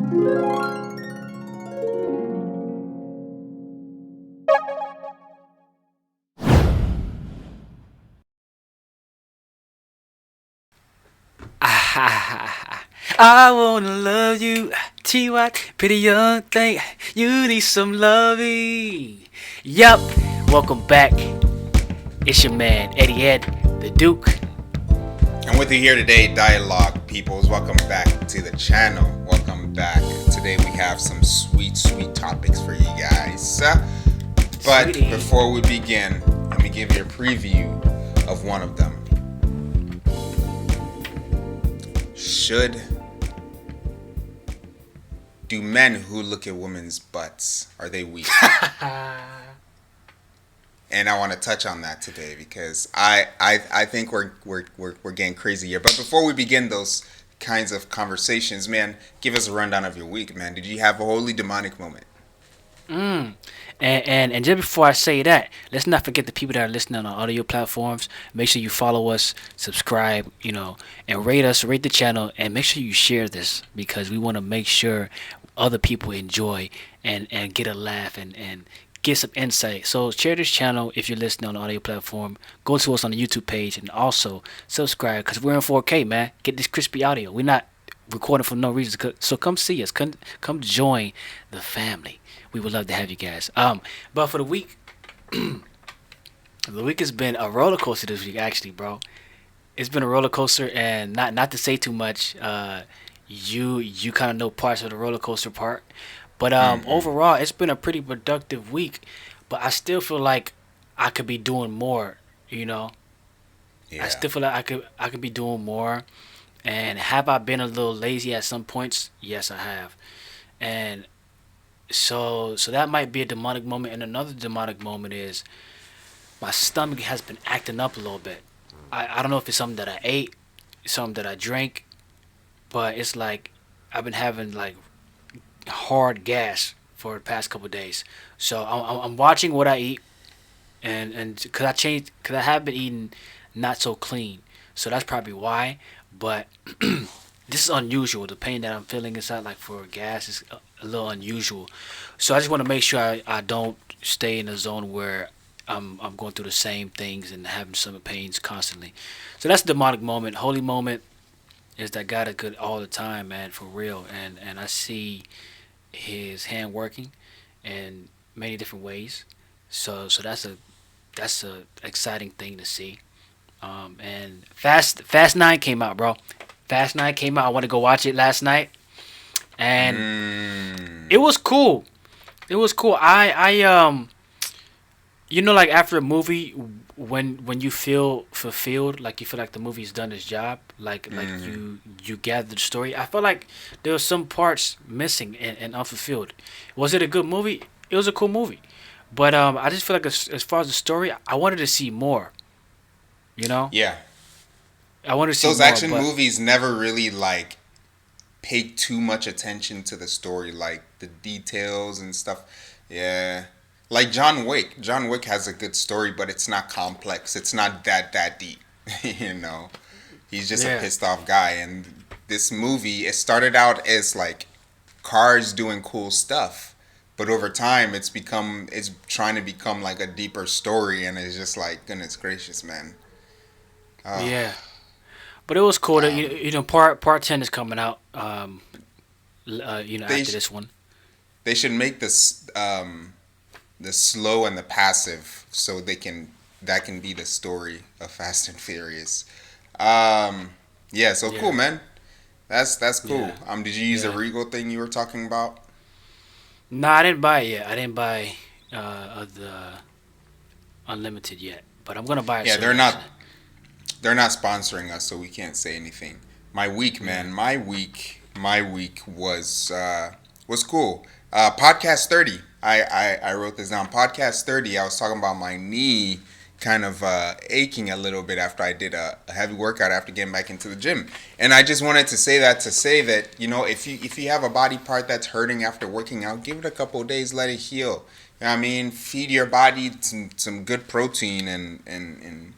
I wanna love you, T.Y. Pretty young thing. You need some loving. Yup, welcome back. It's your man, EddyEd, the Duke. And with you here today, Dialogue Peoples. Welcome back to the channel. Welcome back. Today we have some sweet, sweet topics for you guys. But Sweetie. before we begin, let me give you a preview of one of them. Do men who look at women's butts, are they weak? And I want to touch on that today because I think we're getting crazy here. But before we begin those kinds of conversations, man, give us a rundown of your week, man. Did you have a holy demonic moment? And just before I say that, let's not forget the people that are listening on audio platforms. Make sure you follow us, subscribe, and rate us, rate the channel, and make sure you share this because we want to make sure other people enjoy and get a laugh and get some insight. So share this channel if you're listening on the audio platform. Go to us on the YouTube page and also subscribe because we're in 4K, man. Get this crispy audio. We're not recording for no reason. So come see us. Come join the family. We would love to have you guys. But for the week, the week has been a roller coaster this week, actually, bro. It's been a roller coaster, and not to say too much. You kind of know parts of the roller coaster part, but overall, it's been a pretty productive week. But I still feel like I could be doing more. I still feel like I could be doing more. And have I been a little lazy at some points? Yes, I have. And so that might be a demonic moment. And another demonic moment is my stomach has been acting up a little bit. I don't know if it's something that I ate, something that I drank, but it's like I've been having like hard gas for the past couple of days. So I'm watching what I eat, and cause I have been eating not so clean. So that's probably why. But this is unusual. The pain that I'm feeling inside, like for gas, is a little unusual. So I just want to make sure I don't stay in a zone where I'm going through the same things and having stomach pains constantly. So that's the demonic moment. Holy moment is that God is good all the time, man, for real. And I see His hand working in many different ways. So that's a exciting thing to see. And Fast 9 came out, bro. Fast 9 came out. I want to go watch it last night, and it was cool. It was cool. Like after a movie, when you feel fulfilled, like you feel like the movie's done its job, like you gather the story. I felt like there were some parts missing and unfulfilled. Was it a good movie? It was a cool movie, but I just feel like as far as the story, I wanted to see more. You know, Yeah. I wanted to see Those more, action but movies never really like pay too much attention to the story, like the details and stuff. Yeah. Like John Wick. John Wick has a good story, but it's not complex. It's not that deep. you know. He's just a yeah, pissed off guy, and this movie, it started out as like cars doing cool stuff. But over time it's trying to become like a deeper story, and it's just like goodness gracious, man. Oh, yeah. But it was cool. That, um, part 10 is coming out. they After this one. they should make this the slow and the passive so that can be the story of Fast and Furious. Yeah, so cool, Yeah, man. That's cool. yeah, Did you use the yeah. Regal thing you were talking about? No, I didn't buy it yet. I didn't buy the unlimited yet, but I'm gonna buy it Yeah, soon. Actually. they're not sponsoring us, so we can't say anything. My week, Yeah. man. My week was cool. Podcast 30. I wrote this down. Podcast 30. I was talking about my knee kind of aching a little bit after I did a heavy workout after getting back into the gym. And I just wanted to say that if you have a body part that's hurting after working out, give it a couple of days, let it heal. You know what I mean? Feed your body some good protein and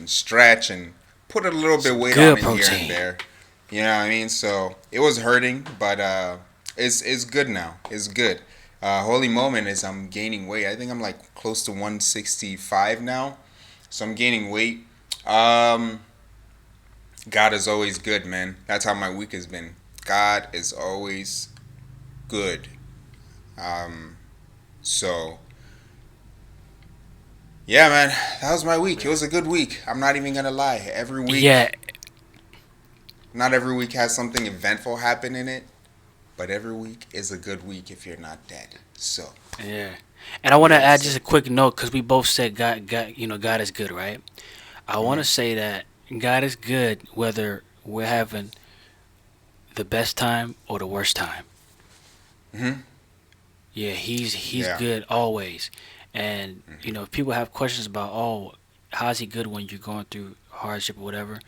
stretch and put a little bit Some weight on good it here and protein. there. You know what I mean? So it was hurting, but It's good now. It's good. Holy moment is I'm gaining weight. I think I'm like close to 165 now, so I'm gaining weight. Um, God is always good, man. That's how my week has been. God is always good. Um, so yeah, man, that was my week. It was a good week. I'm not even gonna lie. Every Yeah, week, not every week has something eventful happen in it, but every week is a good week if you're not dead. So yeah. And I want to yeah, add so just a quick note because we both said God, God is good, right? I want to mhm, say that God is good whether we're having the best time or the worst time. mhm, Yeah, he's yeah, good always. And mhm, if people have questions about, oh, how's he good when you're going through hardship or whatever,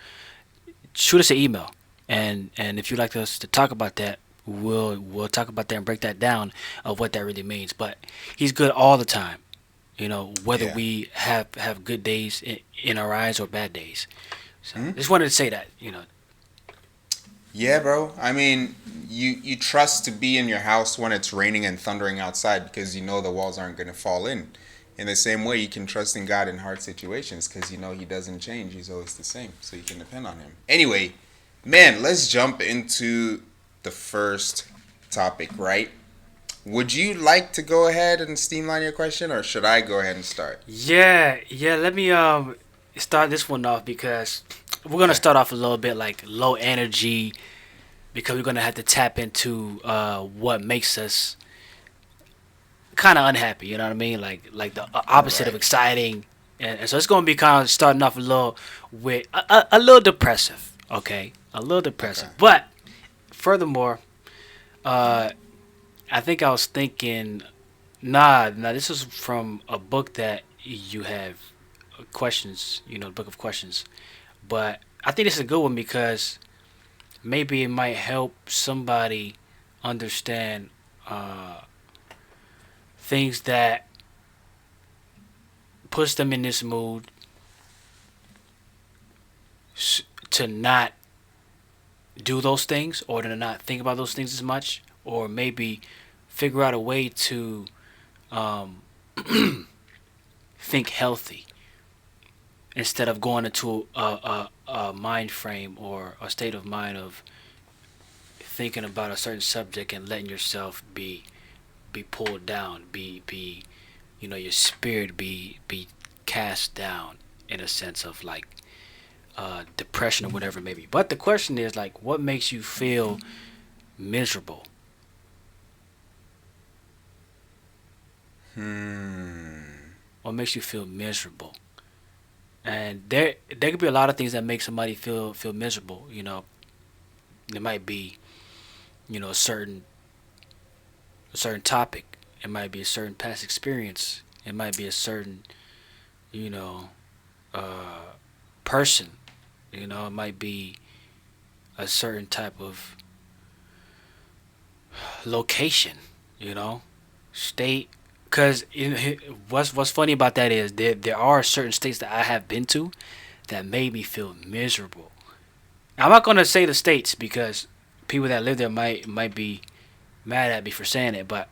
shoot us an email. And if you'd like us to talk about that, we'll talk about that and break that down of what that really means. But he's good all the time. Whether yeah. we have good days in our eyes or bad days. So Mhm. just wanted to say that. Yeah, bro. I mean, you trust to be in your house when it's raining and thundering outside because you know the walls aren't going to fall in. In the same way, you can trust in God in hard situations because you know He doesn't change. He's always the same, so you can depend on Him. Anyway, man, let's jump into the first topic, right? Would you like to go ahead and streamline your question, or should I go ahead and start? Yeah, yeah. Let me start this one off because we're gonna Okay. start off a little bit like low energy because we're gonna have to tap into what makes us kind of unhappy. You know what I mean? Like the opposite of Right. exciting, and so it's gonna be kind of starting off a little with a little depressive. Okay, a little Okay. depressive. But furthermore, uh, I think I was thinking, nah. This is from a book that you have questions. Book of questions. But I think this is a good one because maybe it might help somebody understand uh, things that puts them in this mood to not do those things or to not think about those things as much, or maybe figure out a way to um, think healthy instead of going into a mind frame or a state of mind of thinking about a certain subject and letting yourself be pulled down, be your spirit be cast down in a sense of like depression or whatever it may be. But the question is like, what makes you feel miserable? Hmm. What makes you feel miserable? And there could be a lot of things that make somebody feel miserable. It might be a certain topic. It might be a certain past experience. It might be a certain you know uh, person. It might be a certain type of location. You know, state. Because what's funny about that is there are certain states that I have been to that made me feel miserable. I'm not gonna say the states because people that live there might be mad at me for saying it, but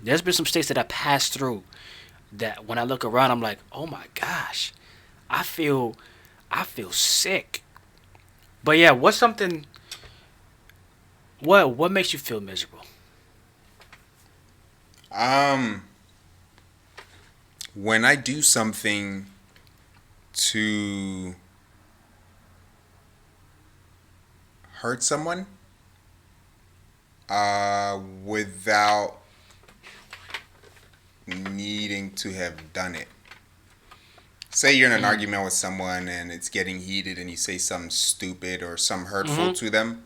there's been some states that I passed through that when I look around, I'm like, oh my gosh, I feel I feel sick. But yeah, what's something? What makes you feel miserable? Um, when I do something to hurt someone, without needing to have done it. Say you're in an Mm. argument with someone and it's getting heated and you say something stupid or some hurtful Mhm. to them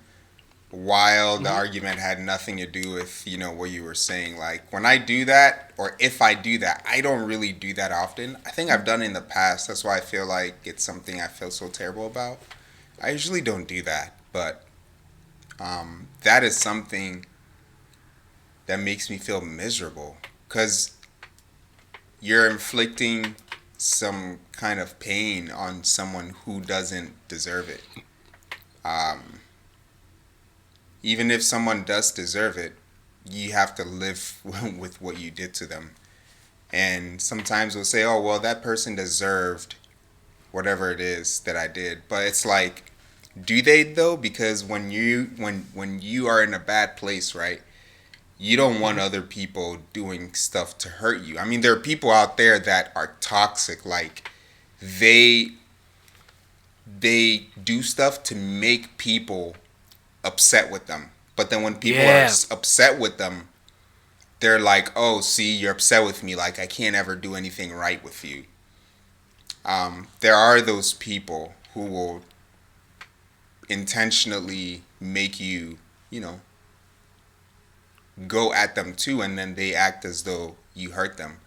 while the Mhm. argument had nothing to do with, what you were saying. Like when I do that or if I do that, I don't really do that often. I think I've done it in the past. That's why I feel like it's something I feel so terrible about. I usually don't do that, but that is something that makes me feel miserable because you're inflicting some kind of pain on someone who doesn't deserve it. Um, Even if someone does deserve it, you have to live with what you did to them. And sometimes we'll say, oh, well, that person deserved whatever it is that I did. But it's like, do they though? Because when you are in a bad place, right? You don't want Hmm. other people doing stuff to hurt you. I mean, there are people out there that are toxic. Like they they do stuff to make people upset with them. But then when people are Yeah. upset with them, they're like, "Oh, see, you're upset with me. Like I can't ever do anything right with you." There are those people who will intentionally make you, you know, go at them too, and then they act as though you hurt them.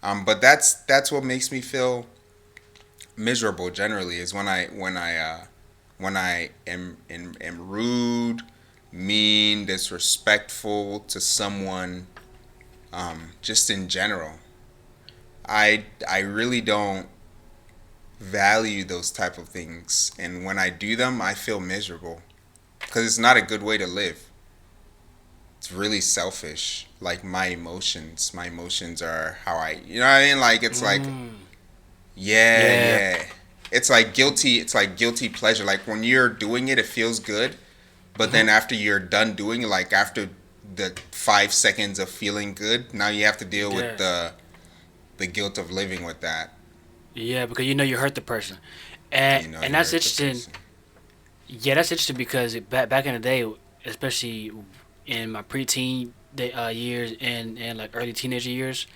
But that's what makes me feel miserable. Generally, is when I am rude, mean, disrespectful to someone. Just in general, I really don't value those type of things, and when I do them, I feel miserable because it's not a good way to live. It's really selfish. Like my emotions are how I, you know what I mean? Like it's like, Mm. yeah, Yeah. yeah. It's like guilty. It's like guilty pleasure. Like when you're doing it, it feels good, but Hmm. then after you're done doing it, like after the 5 seconds of feeling good, now you have to deal with Yeah. the guilt of living with that. Yeah, because you know you hurt the person, and You know, and you that's hurt the interesting. person. Yeah, that's interesting because back in the day, especially in my preteen years and like early teenager years,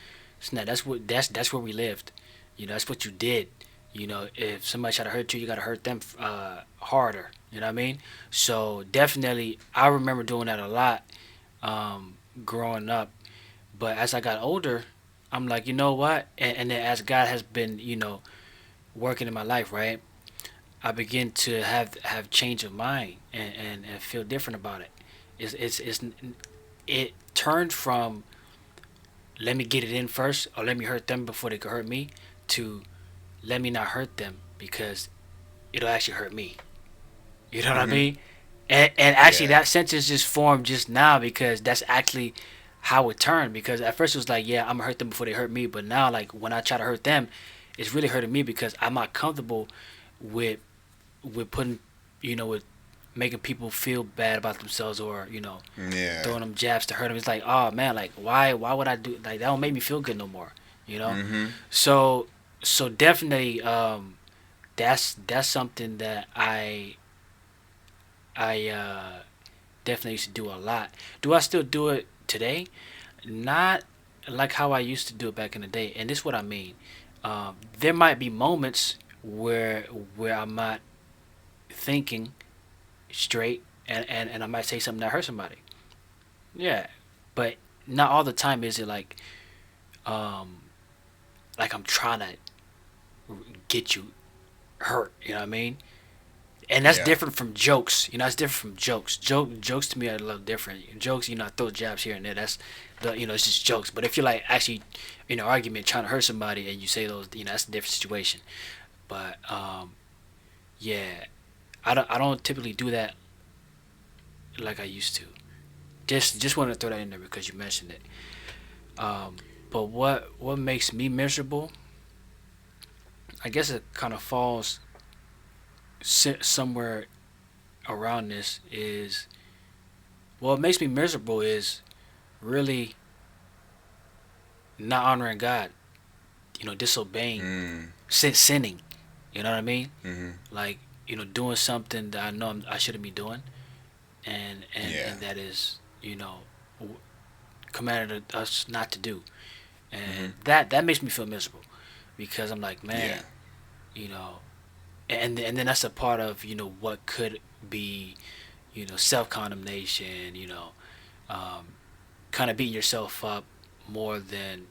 so now that's where we lived. You know, that's what you did. You know, if somebody tried to hurt you, you got to hurt them harder. You know what I mean? So definitely, I remember doing that a lot growing up. But as I got older, I'm like, you know what? And then as God has been, working in my life, right? I begin to have change of mind and feel different about it. It's it turned from let me get it in first or let me hurt them before they could hurt me to let me not hurt them because it'll actually hurt me. You know what I Mhm. mean? And actually Yeah. that sentence just formed just now because that's actually how it turned. Because at first it was like, yeah, I'm gonna hurt them before they hurt me, but now like when I try to hurt them, it's really hurting me because I'm not comfortable with putting, with making people feel bad about themselves or Yeah. throwing them jabs to hurt them. It's like, oh man, like why would I do like that? Don't make me feel good no more, you know. Mhm. So definitely, that's something that I definitely used to do a lot. Do I still do it today? Not like how I used to do it back in the day. And this is what I mean. There might be moments where I'm not thinking straight and I might say something that hurts somebody. Yeah. But not all the time is it um like I'm trying to get you hurt, you know what I mean? And that's Yeah. different from jokes. You know, that's different from jokes. Jokes to me are a little different. Jokes, I throw jabs here and there. That's it's just jokes. But if you're like actually in an argument trying to hurt somebody and you say those, that's a different situation. But yeah, I don't typically do that like I used to. Just want to throw that in there because you mentioned it. But what makes me miserable? I guess it kind of falls somewhere around this is what makes me miserable is really not honoring God. Disobeying, Mm. sinning. You know what I mean? Mhm. Like doing something that I know I shouldn't be doing, and and Yeah. and that is commanded us not to do, and Mhm. that makes me feel miserable because I'm like, Yeah. man, you know, and then that's a part of what could be self condemnation, um, kind of beating yourself up more than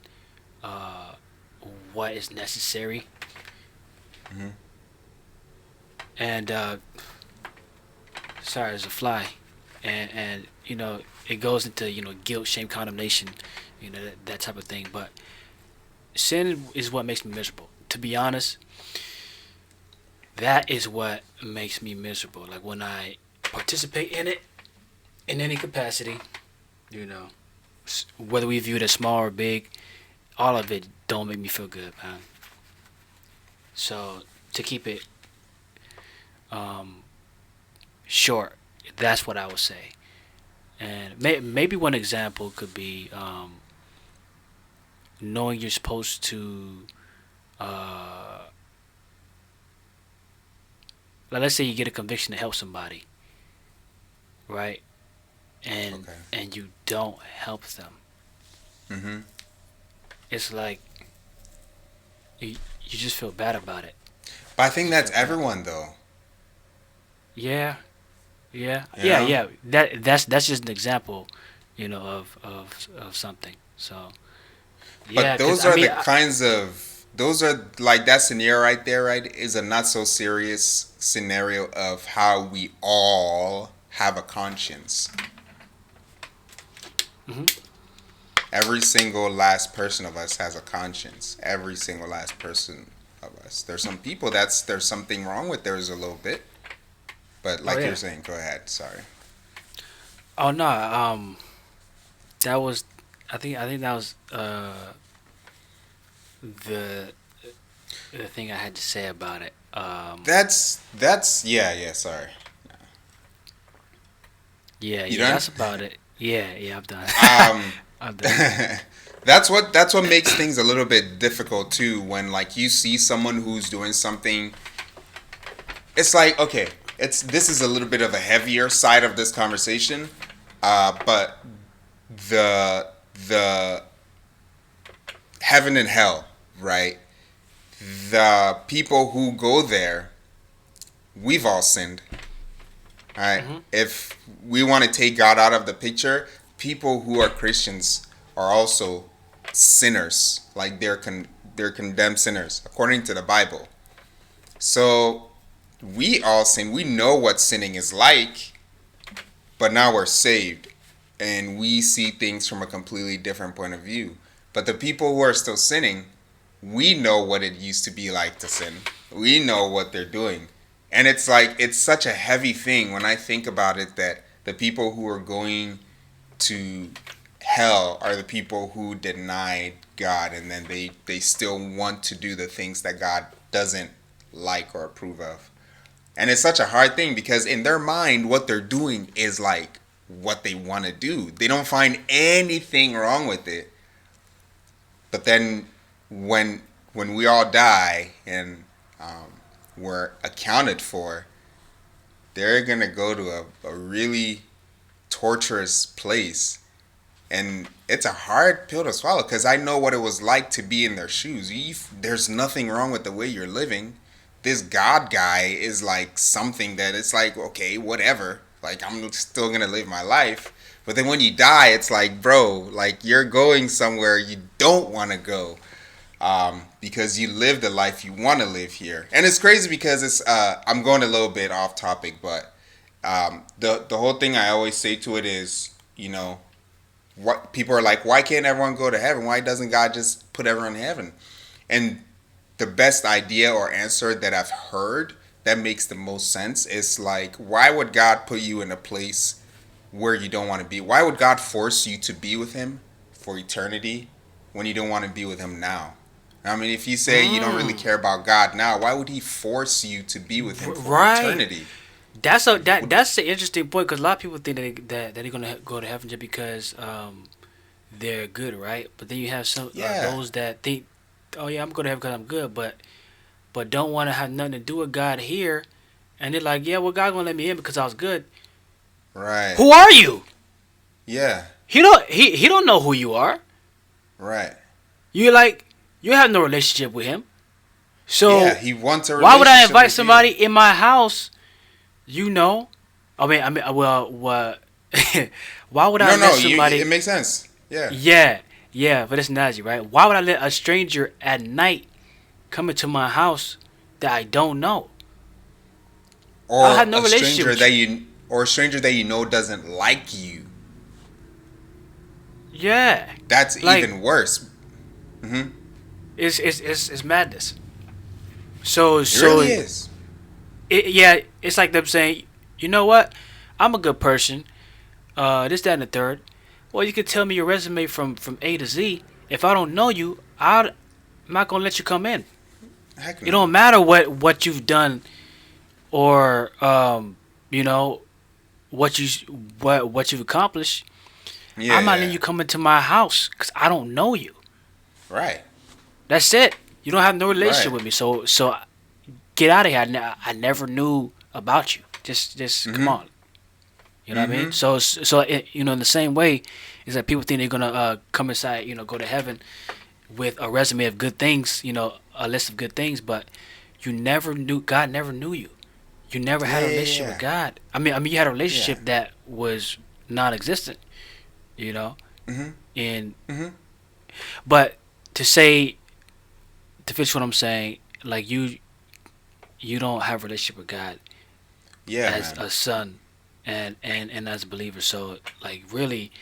uh, what is necessary, Mhm. and sorry, there's a fly, and it goes into guilt, shame, condemnation, that type of thing. But sin is what makes me miserable. To be honest, that is what makes me miserable. Like when I participate in it in any capacity, you know. whether we view it as small or big, all of it don't make me feel good, man. So to keep it um, short, that's what I would say. And maybe one example could be knowing you're supposed to, uh, like, let's say you get a conviction to help somebody, right? And Okay. you don't help them. Mm-hmm. It's like you just feel bad about it. But I think You that's feel bad. everyone though. Yeah, yeah, You yeah, know. yeah. That's just an example, of something. So yeah, But because those I are mean, the kinds of those are like that scenario right there, right? Is a not so serious scenario of how we all have a conscience. mhm. Every single last person of us has a conscience. Every single last person of us. There's some people that's there's something wrong with theirs a little bit. But Oh like you're yeah. saying, go ahead. Sorry. Oh no. That was. I think that was the the thing I had to say about it. That's yeah, sorry. Yeah, You yeah. done? That's about it. Yeah, yeah. I'm done. Um I'm done. that's what makes things a little bit difficult too when like you see someone who's doing something. It's like, okay, it's this is a little bit of a heavier side of this conversation. But the heaven and hell, right? The people who go there, we've all sinned. All right. Mhm. If we want to take God out of the picture, people who are Christians are also sinners. Like they're condemned sinners according to the Bible. So we all sin. We know what sinning is like, but now we're saved and we see things from a completely different point of view. But the people who are still sinning, we know what it used to be like to sin. We know what they're doing. And it's like, it's such a heavy thing when I think about it that the people who are going to hell are the people who denied God and then they still want to do the things that God doesn't like or approve of. And it's such a hard thing because in their mind, what they're doing is like what they want to do. They don't find anything wrong with it. But then when when we all die and we're accounted for, they're gonna go to a really torturous place, and it's a hard pill to swallow because I know what it was like to be in their shoes. There's nothing wrong with the way you're living. This God guy is like something that it's like, okay, whatever. Like, I'm still gonna live my life. But then when you die, it's like, bro, like you're going somewhere you don't want to go, because you live the life you want to live here. And it's crazy because it's I'm going a little bit off topic, but the whole thing I always say to it is, what people are like, why can't everyone go to heaven? Why doesn't God just put everyone in heaven? And the best idea or answer that I've heard that makes the most sense is like, why would God put you in a place where you don't want to be? Why would God force you to be with Him for eternity when you don't want to be with Him now? I mean, if you say you don't really Mm, care about God now, why would He force you to be with Him for right. eternity? That's an interesting point because a lot of people think that they're gonna go to heaven just because they're good, right? But then you have some Yeah, those that think, oh yeah, I'm going to heaven because I'm good, but don't want to have nothing to do with God here, and they're like, yeah, well, God gonna let me in because I was good. right. Who are you? Yeah, He don't know who you are. right. You like you have no relationship with him. Yeah, So He wants a why would I relationship invite with you. somebody in my house? You know, well, what? Why would I No, let no, it somebody? makes sense. Yeah. Yeah, yeah, but it's analogy, right? Why would I let a stranger at night come into my house that I don't know? I have Or no relationship with you. a stranger that you know doesn't like you. Yeah, That's like even worse. Hmm. it's madness. So It so really it, is. yeah, it's like them saying, you know what? I'm a good person. This, that, and the third. Well, you could tell me your resume from A to Z. If I don't know you, I'm not gonna let you come in. Heck It no. don't matter what you've done or you know what you what you've accomplished. Yeah, I'm not letting yeah. you come into my house because I don't know you. Right. That's it. You don't have no relationship Right. with me. So get out of here. I never knew about you. Just come Mm-hmm. on. You know what I mean? Mm-hmm. So in the same way, is that people think they're gonna come inside, go to heaven with a resume of good things, a list of good things, but you never knew God never knew you. You never Yeah, had a yeah, relationship with yeah. God. I mean, you had a Yeah. relationship that was non-existent, you know, Mm-hmm. and Mm-hmm. but to say to finish what I'm saying, like you don't have a relationship with God Yeah, as man. a son and as a believer. So like really,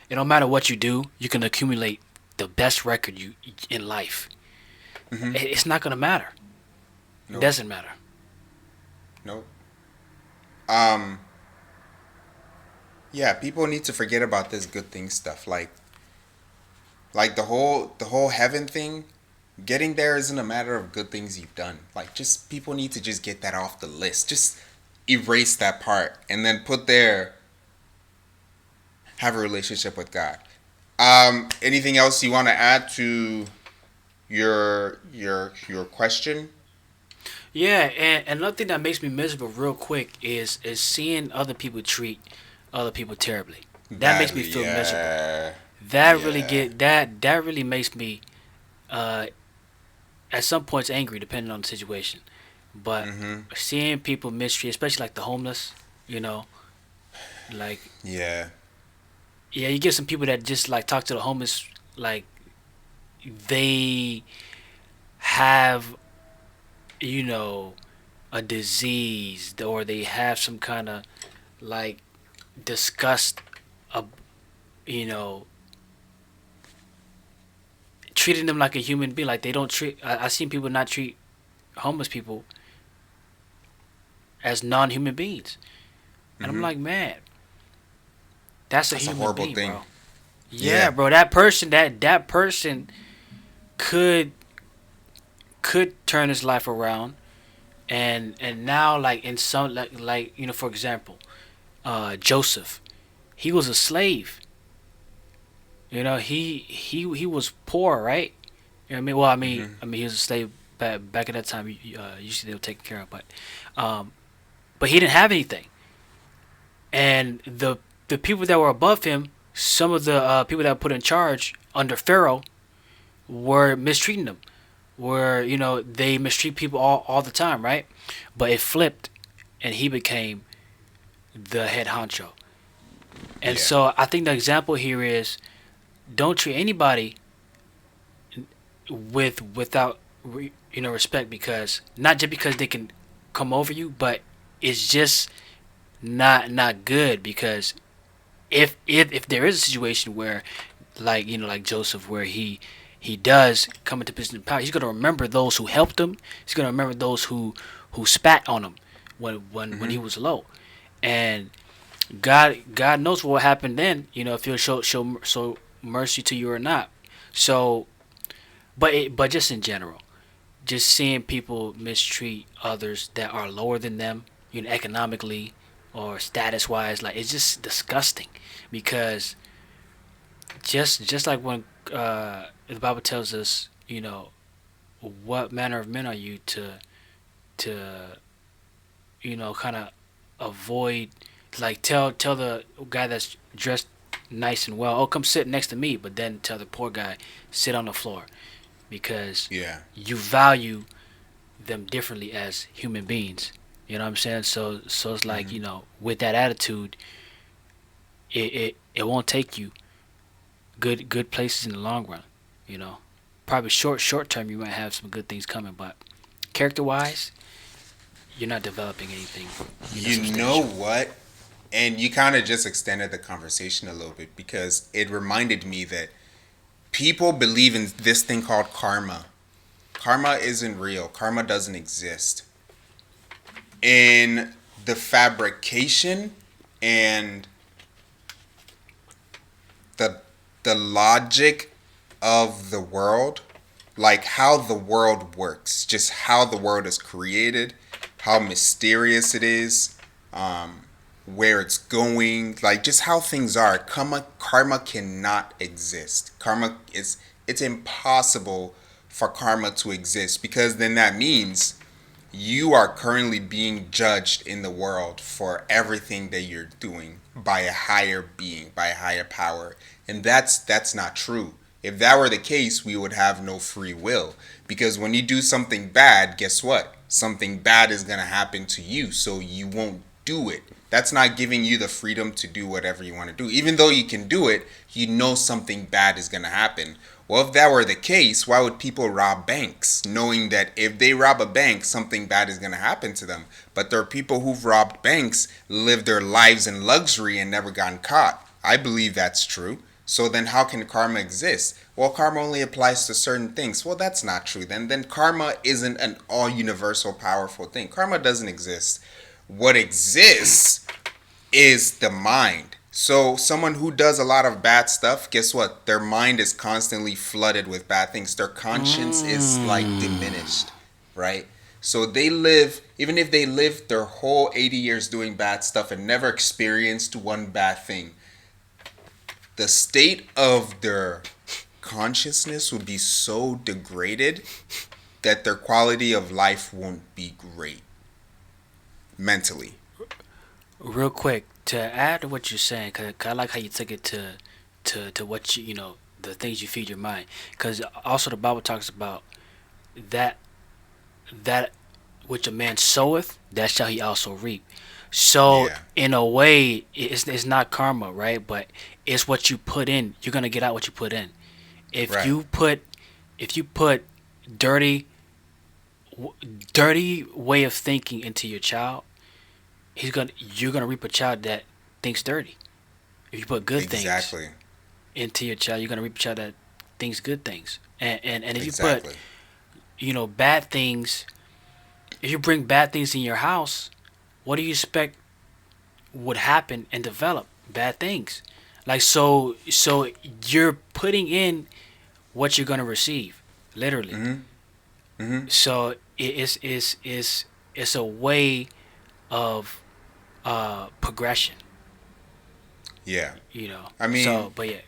it don't matter what you do, you can accumulate the best record you in life. Mm-hmm. It's not gonna matter. It Nope. doesn't matter. Nope. Um, yeah, people need to forget about this good thing stuff. Like the whole heaven thing, getting there isn't a matter of good things you've done. Like just people need to just get that off the list. Just erase that part and then put there have a relationship with God. Anything else you want to add to your question? Yeah, and another thing that makes me miserable real quick is seeing other people treat other people terribly. That makes me Badly, feel miserable. yeah. That really Yeah. get that really makes me uh at some points angry depending on the situation. But Mm-hmm. seeing people mistreat, especially like the homeless, you know, like Yeah. yeah, you get some people that just like talk to the homeless like they have you know a disease or they have some kind of like disgust of you know treating them like a human being. Like they don't treat. I seen people not treat homeless people as non-human beings, and I'm Mm-hmm. like, man, that's a That's a human horrible being, thing. bro. Yeah, Yeah. bro. That person could turn his life around, and now like in some like for example, Joseph, he was a slave. He was poor, right? You know what I mean? Well, Mm-hmm. he was a slave back at that time. Usually they were taken care of, um, but he didn't have anything. And the people that were above him, some of the people that were put in charge under Pharaoh, were mistreating them. Where they mistreat people all the time, right? But it flipped, and he became the head honcho. And Yeah. so I think the example here is don't treat anybody without respect, because not just because they can come over you, but it's just not good. Because if there is a situation where like Joseph, where he does come into position of power, he's gonna remember those who helped him. He's gonna remember those who spat on him when Mm-hmm. he was low. And God knows what will happen then. If he'll show mercy to you or not. So, but just in general, just seeing people mistreat others that are lower than them, economically or status wise, like it's just disgusting. Because just like when the Bible tells us, what manner of men are you to kind of avoid, like tell the guy that's dressed nice and well, oh, come sit next to me, but then tell the poor guy, sit on the floor, because Yeah. you value them differently as human beings. You know what I'm saying? So it's like, Mm-hmm. with that attitude, it won't take you good places in the long run. You know, probably short term you might have some good things coming, but character wise, you're not developing anything, You know substantial. what? And you kind of just extended the conversation a little bit because it reminded me that people believe in this thing called karma. Karma isn't real. Karma doesn't exist. In the fabrication and the the logic of the world, like how the world works, just how the world is created, how mysterious it is, um, where it's going, like just how things are. Karma cannot exist. Karma is it's impossible for karma to exist because then that means you are currently being judged in the world for everything that you're doing by a higher being, by a higher power. And that's not true. If that were the case, we would have no free will. Because when you do something bad, guess what? Something bad is going to happen to you, so you won't do it. That's not giving you the freedom to do whatever you want to do. Even though you can do it, you know something bad is going to happen. Well, if that were the case, why would people rob banks, knowing that if they rob a bank, something bad is going to happen to them? But there are people who've robbed banks, lived their lives in luxury, and never gotten caught. I believe that's true. So then how can karma exist? Well, karma only applies to certain things. Well, that's not true. Then karma isn't an all universal powerful thing. Karma doesn't exist. What exists is the mind. So someone who does a lot of bad stuff, guess what? Their mind is constantly flooded with bad things. Their conscience is like Mm. diminished, right? So they live, even if they lived their whole 80 years doing bad stuff and never experienced one bad thing, the state of their consciousness would be so degraded that their quality of life won't be great mentally. Real quick to add to what you're saying, cause I like how you took it to what the things you feed your mind. Cause also the Bible talks about that that which a man soweth, that shall he also reap. So Yeah, in a way, it's not karma, right? But it's what you put in. You're gonna get out what you put in. If right. you put if you put dirty dirty way of thinking into your child, you're gonna reap a child that thinks dirty. If you put good things Exactly. into your child, you're gonna reap a child that thinks good things. And if you put Exactly. bad things, if you bring bad things in your house, what do you expect would happen and develop? Bad things. Like so you're putting in what you're gonna receive, literally. Mhm. Mhm. So it's a way of progression, Yeah. I So mean, but yeah.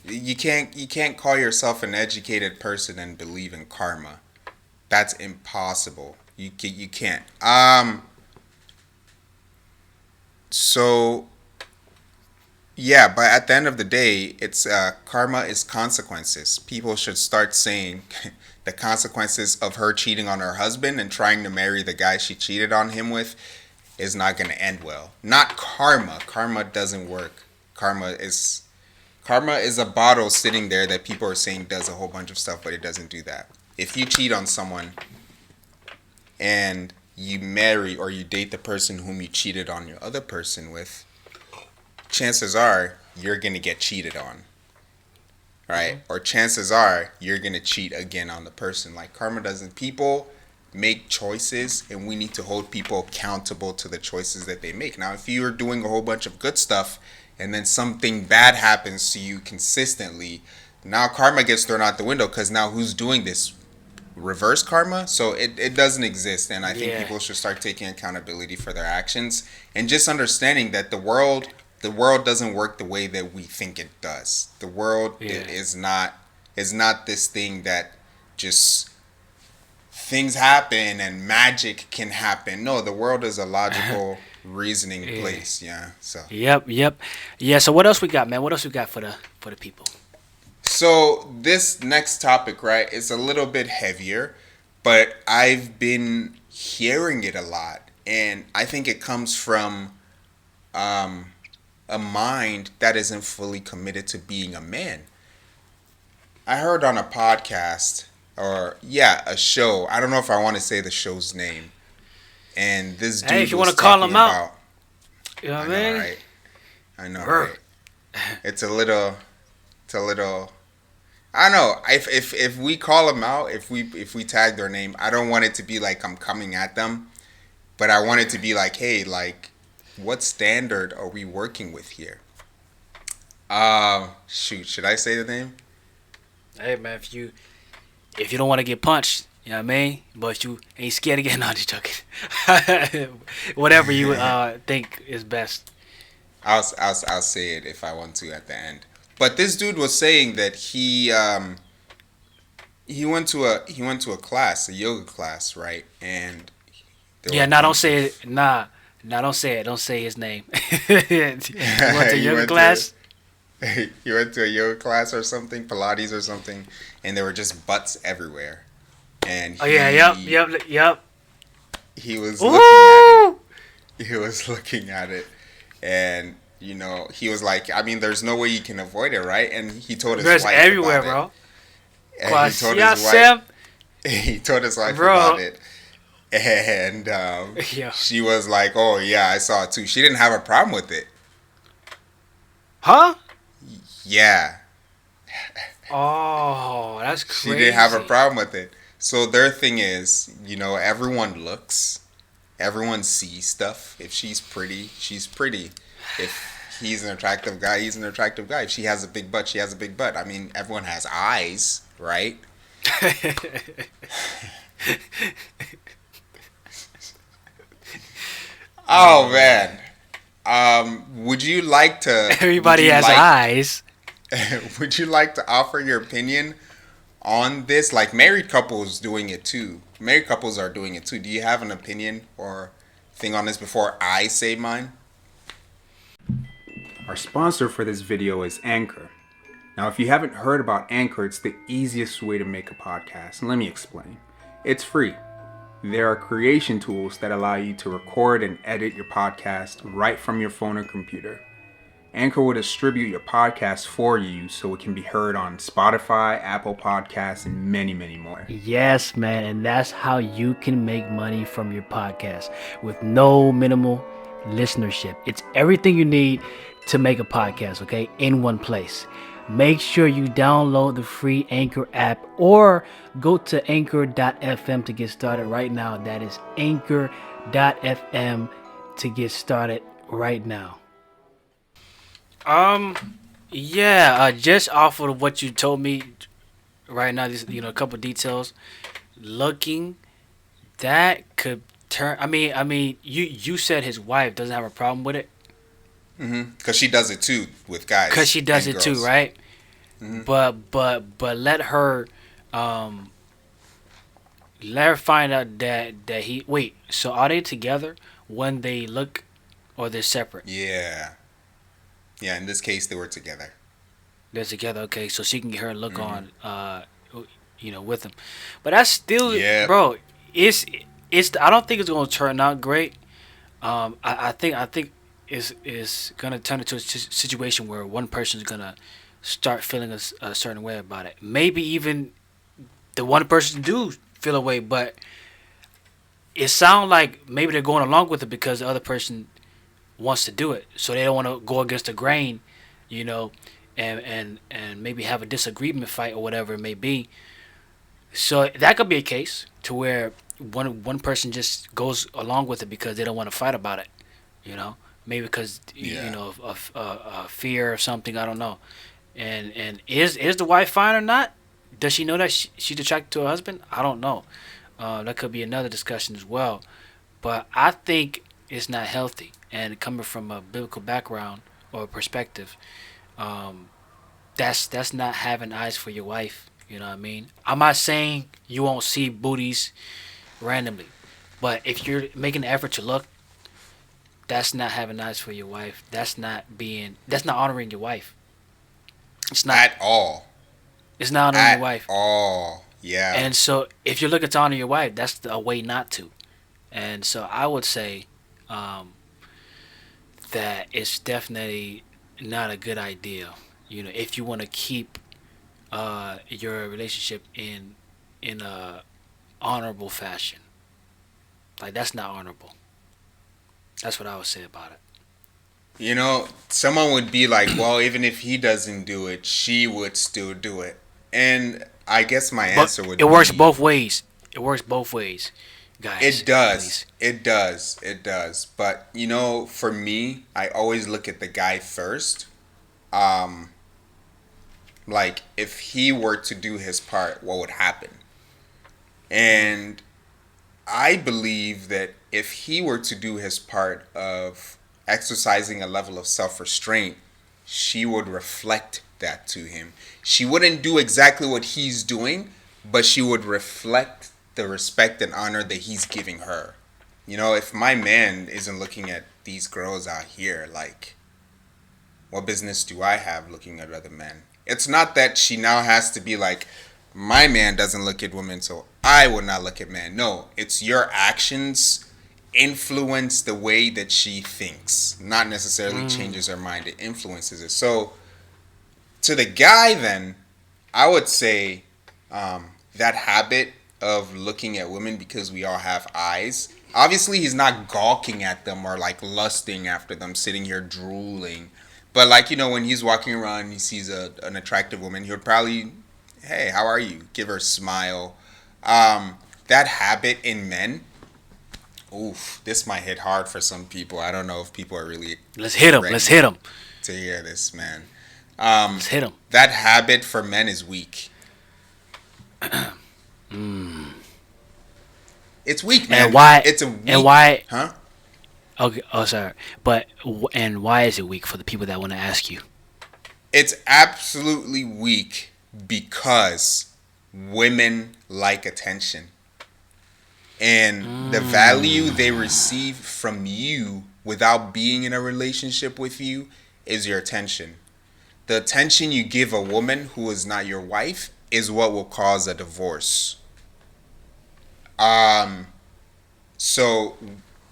you can't call yourself an educated person and believe in karma. That's impossible. You can't. So yeah, but at the end of the day, it's karma is consequences. People should start saying the consequences of her cheating on her husband and trying to marry the guy she cheated on him with is not going to end well. Not karma. Karma doesn't work. Karma is Karma is a bottle sitting there that people are saying does a whole bunch of stuff, but it doesn't do that. If you cheat on someone and you marry or you date the person whom you cheated on your other person with, chances are you're going to get cheated on, right? Hmm. Or chances are you're going to cheat again on the person. Like karma doesn't, people make choices and we need to hold people accountable to the choices that they make. Now, if you're doing a whole bunch of good stuff and then something bad happens to you consistently, now karma gets thrown out the window because now who's doing this? Reverse karma? So it doesn't exist. And I think Yeah. people should start taking accountability for their actions and just understanding that the world doesn't work the way that we think it does. The world Yeah. is not this thing that just things happen and magic can happen. No, the world is a logical reasoning Yeah. place. Yeah. So Yep. Yeah. So what else we got, man? What else we got for the people? this next topic, right, is a little bit heavier, but I've been hearing it a lot, and I think it comes from um, a mind that isn't fully committed to being a man. I heard on a podcast, or yeah, a show. I don't know if I want to say the show's name. And this Hey, if dude you want was to call talking them out, about. you know I what know, I mean? right? I know, Brr. right? It's a little. It's a little. I don't know. If we call them out, if we tag their name, I don't want it to be like I'm coming at them, but I want it to Yeah. be like, hey, like, what standard are we working with here? Shoot, should I say the name? Hey man, if you don't want to get punched, you know what I mean, but you ain't scared to get no, just joking. Whatever you think is best. I'll say it if I want to at the end. But this dude was saying that he went to a class, a yoga class, right? And there Yeah, were a nah, don't bunch say of it. Nah, don't say it. Don't say his name. You went to he yoga went to class? he went to a yoga class or something, Pilates or something, and there were just butts everywhere. And Oh yeah, yep, yep, yep. he was looking at it. Ooh, He was looking at it, and he was like, I mean, there's no way you can avoid it, right? And he told his there's wife everywhere, about it, bro. and Kwasia Sam, he told his wife about bro. it, and Yeah. she was like, "Oh yeah, I saw it too." She didn't have a problem with it. Huh? Yeah, Oh, that's she didn't have a crazy. problem with it. So their thing is, everyone looks, everyone sees stuff. If she's pretty, she's pretty. If he's an attractive guy, he's an attractive guy. If she has a big butt, she has a big butt. I mean, everyone has eyes, right? Oh man. Would you like to? Would Everybody you has like? eyes. Would you like to offer your opinion on this? Like married couples doing it too. Married couples are doing it too. Do you have an opinion or thing on this before I say mine? Our sponsor for this video is Anchor. Now, if you haven't heard about Anchor, it's the easiest way to make a podcast. And let me explain. It's free. There are creation tools that allow you to record and edit your podcast right from your phone or computer. Anchor will distribute your podcast for you so it can be heard on Spotify, Apple Podcasts, and many, many more. Yes, man, and that's how you can make money from your podcast with no minimal listenership. It's everything you need to make a podcast, okay, in one place. Make sure you download the free Anchor app or go to anchor.fm to get started right now. That is anchor.fm to get started right now. Yeah, just off of what you told me right now, just a couple details. Looking, that could turn. I mean, you said his wife doesn't have a problem with it Because she does it too with because guys she does and it too, girls. right? Hmm. But um let her find out that he wait. So are they together when they look, or they're separate? Yeah, yeah. In this case, they were together. They're together, okay. So she can get her look Hmm. on, with him. But that's still, Yep. bro. It's it's. I don't think it's gonna turn out great. I think is gonna turn into a situation where one person's gonna start feeling a certain way about it. Maybe even the one person do feel a way, but it sounds like maybe they're going along with it because the other person wants to do it, so they don't want to go against the grain, you know, and maybe have a disagreement fight or whatever it may be. So that could be a case to where one person just goes along with it because they don't want to fight about it, you know, maybe because Yeah. of fear or something. I don't know. And is the wife fine or not? Does she know that she's attracted to her husband? I don't know. That could be another discussion as well. But I think it's not healthy. And coming from a biblical background or perspective, um, that's not having eyes for your wife. You know what I mean? I'm not saying you won't see booties randomly, but if you're making an effort to look, that's not having eyes for your wife. That's not honoring your wife. It's not. At all. It's not honoring your At wife. all. Yeah. And so if you're looking to honor your wife, that's a way not to. And so I would say um, that it's definitely not a good idea. If you want to keep your relationship in a honorable fashion, like that's not honorable. That's what I would say about it. Someone would be like, well, even if he doesn't do it, she would still do it. And I guess my But answer it would works be both ways. It works both ways, guys. it does. Please. It does. It does. But, for me, I always look at the guy first. um, like if he were to do his part, what would happen? And I believe that if he were to do his part of exercising a level of self restraint, she would reflect that to him. She wouldn't do exactly what he's doing, but she would reflect the respect and honor that he's giving her. You know, if my man isn't looking at these girls out here, like, what business do I have looking at other men? It's not that she now has to be like, my man doesn't look at women, so I will not look at men. No, it's your actions influence the way that she thinks, not necessarily changes her mind. It influences it. So, to the guy, then, I would say that habit of looking at women because we all have eyes. Obviously, he's not gawking at them or like lusting after them, sitting here drooling. But like when he's walking around, and he sees an attractive woman. He would probably, hey, how are you? Give her a smile. That habit in men. Oof, this might hit hard for some people. I don't know if people are really Let's hit him. ready Let's hit him. to hear this, man. Let's hit him. That habit for men is weak. It's weak, man. And why? It's a weak. And why? Huh? Okay. Oh, sorry. But and why is it weak for the people that want to ask you? It's absolutely weak because women like attention. And the value they receive from you without being in a relationship with you is your attention. The attention you give a woman who is not your wife is what will cause a divorce. So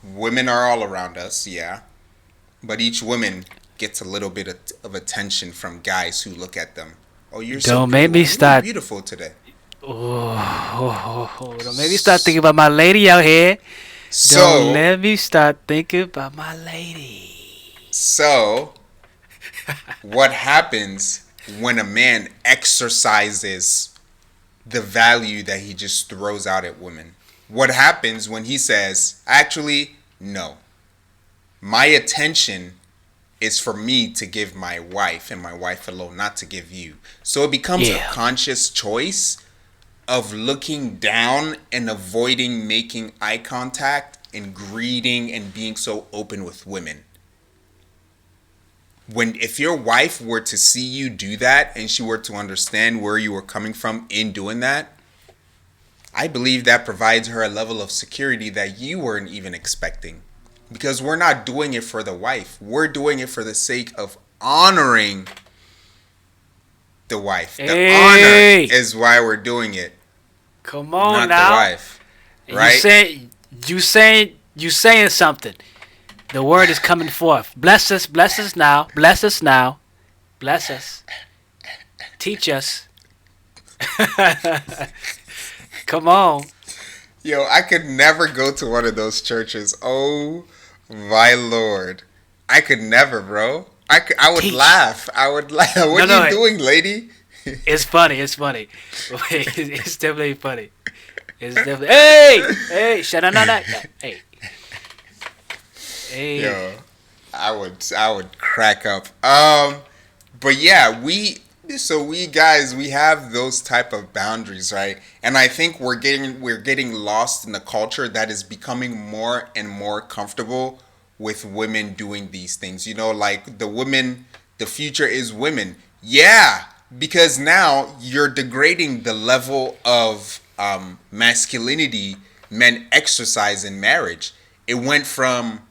women are all around us, yeah. But each woman gets a little bit of attention from guys who look at them. Oh, you're so Don't make me beautiful. You're start. beautiful today. Don't make me start thinking about my lady out here. Don't So, let me start thinking about my lady. so what happens when a man exercises the value that he just throws out at women? What happens when he says, actually, no. My attention is for me to give my wife and my wife alone, not to give you. So it becomes a conscious choice of looking down and avoiding making eye contact and greeting and being so open with women. If your wife were to see you do that and she were to understand where you were coming from in doing that, I believe that provides her a level of security that you weren't even expecting. Because we're not doing it for the wife. We're doing it for the sake of honoring the wife. The Hey! honor is why we're doing it, Come on not now. the wife. Right? You saying something. The word is coming forth. Bless us now. Bless us now. Bless us. Teach us. Come on. Yo, I could never go to one of those churches. Oh my Lord. I could never, bro. I would Teach. laugh. I would laugh. What No, are you doing, lady? It's funny. It's definitely funny. It's definitely. Hey, shut up, Hey. Yo, I would crack up. But yeah, we guys, we have those type of boundaries, right? And I think we're getting lost in the culture that is becoming more and more comfortable with women doing these things. Like the future is women. Yeah, because now you're degrading the level of masculinity men exercise in marriage. It went from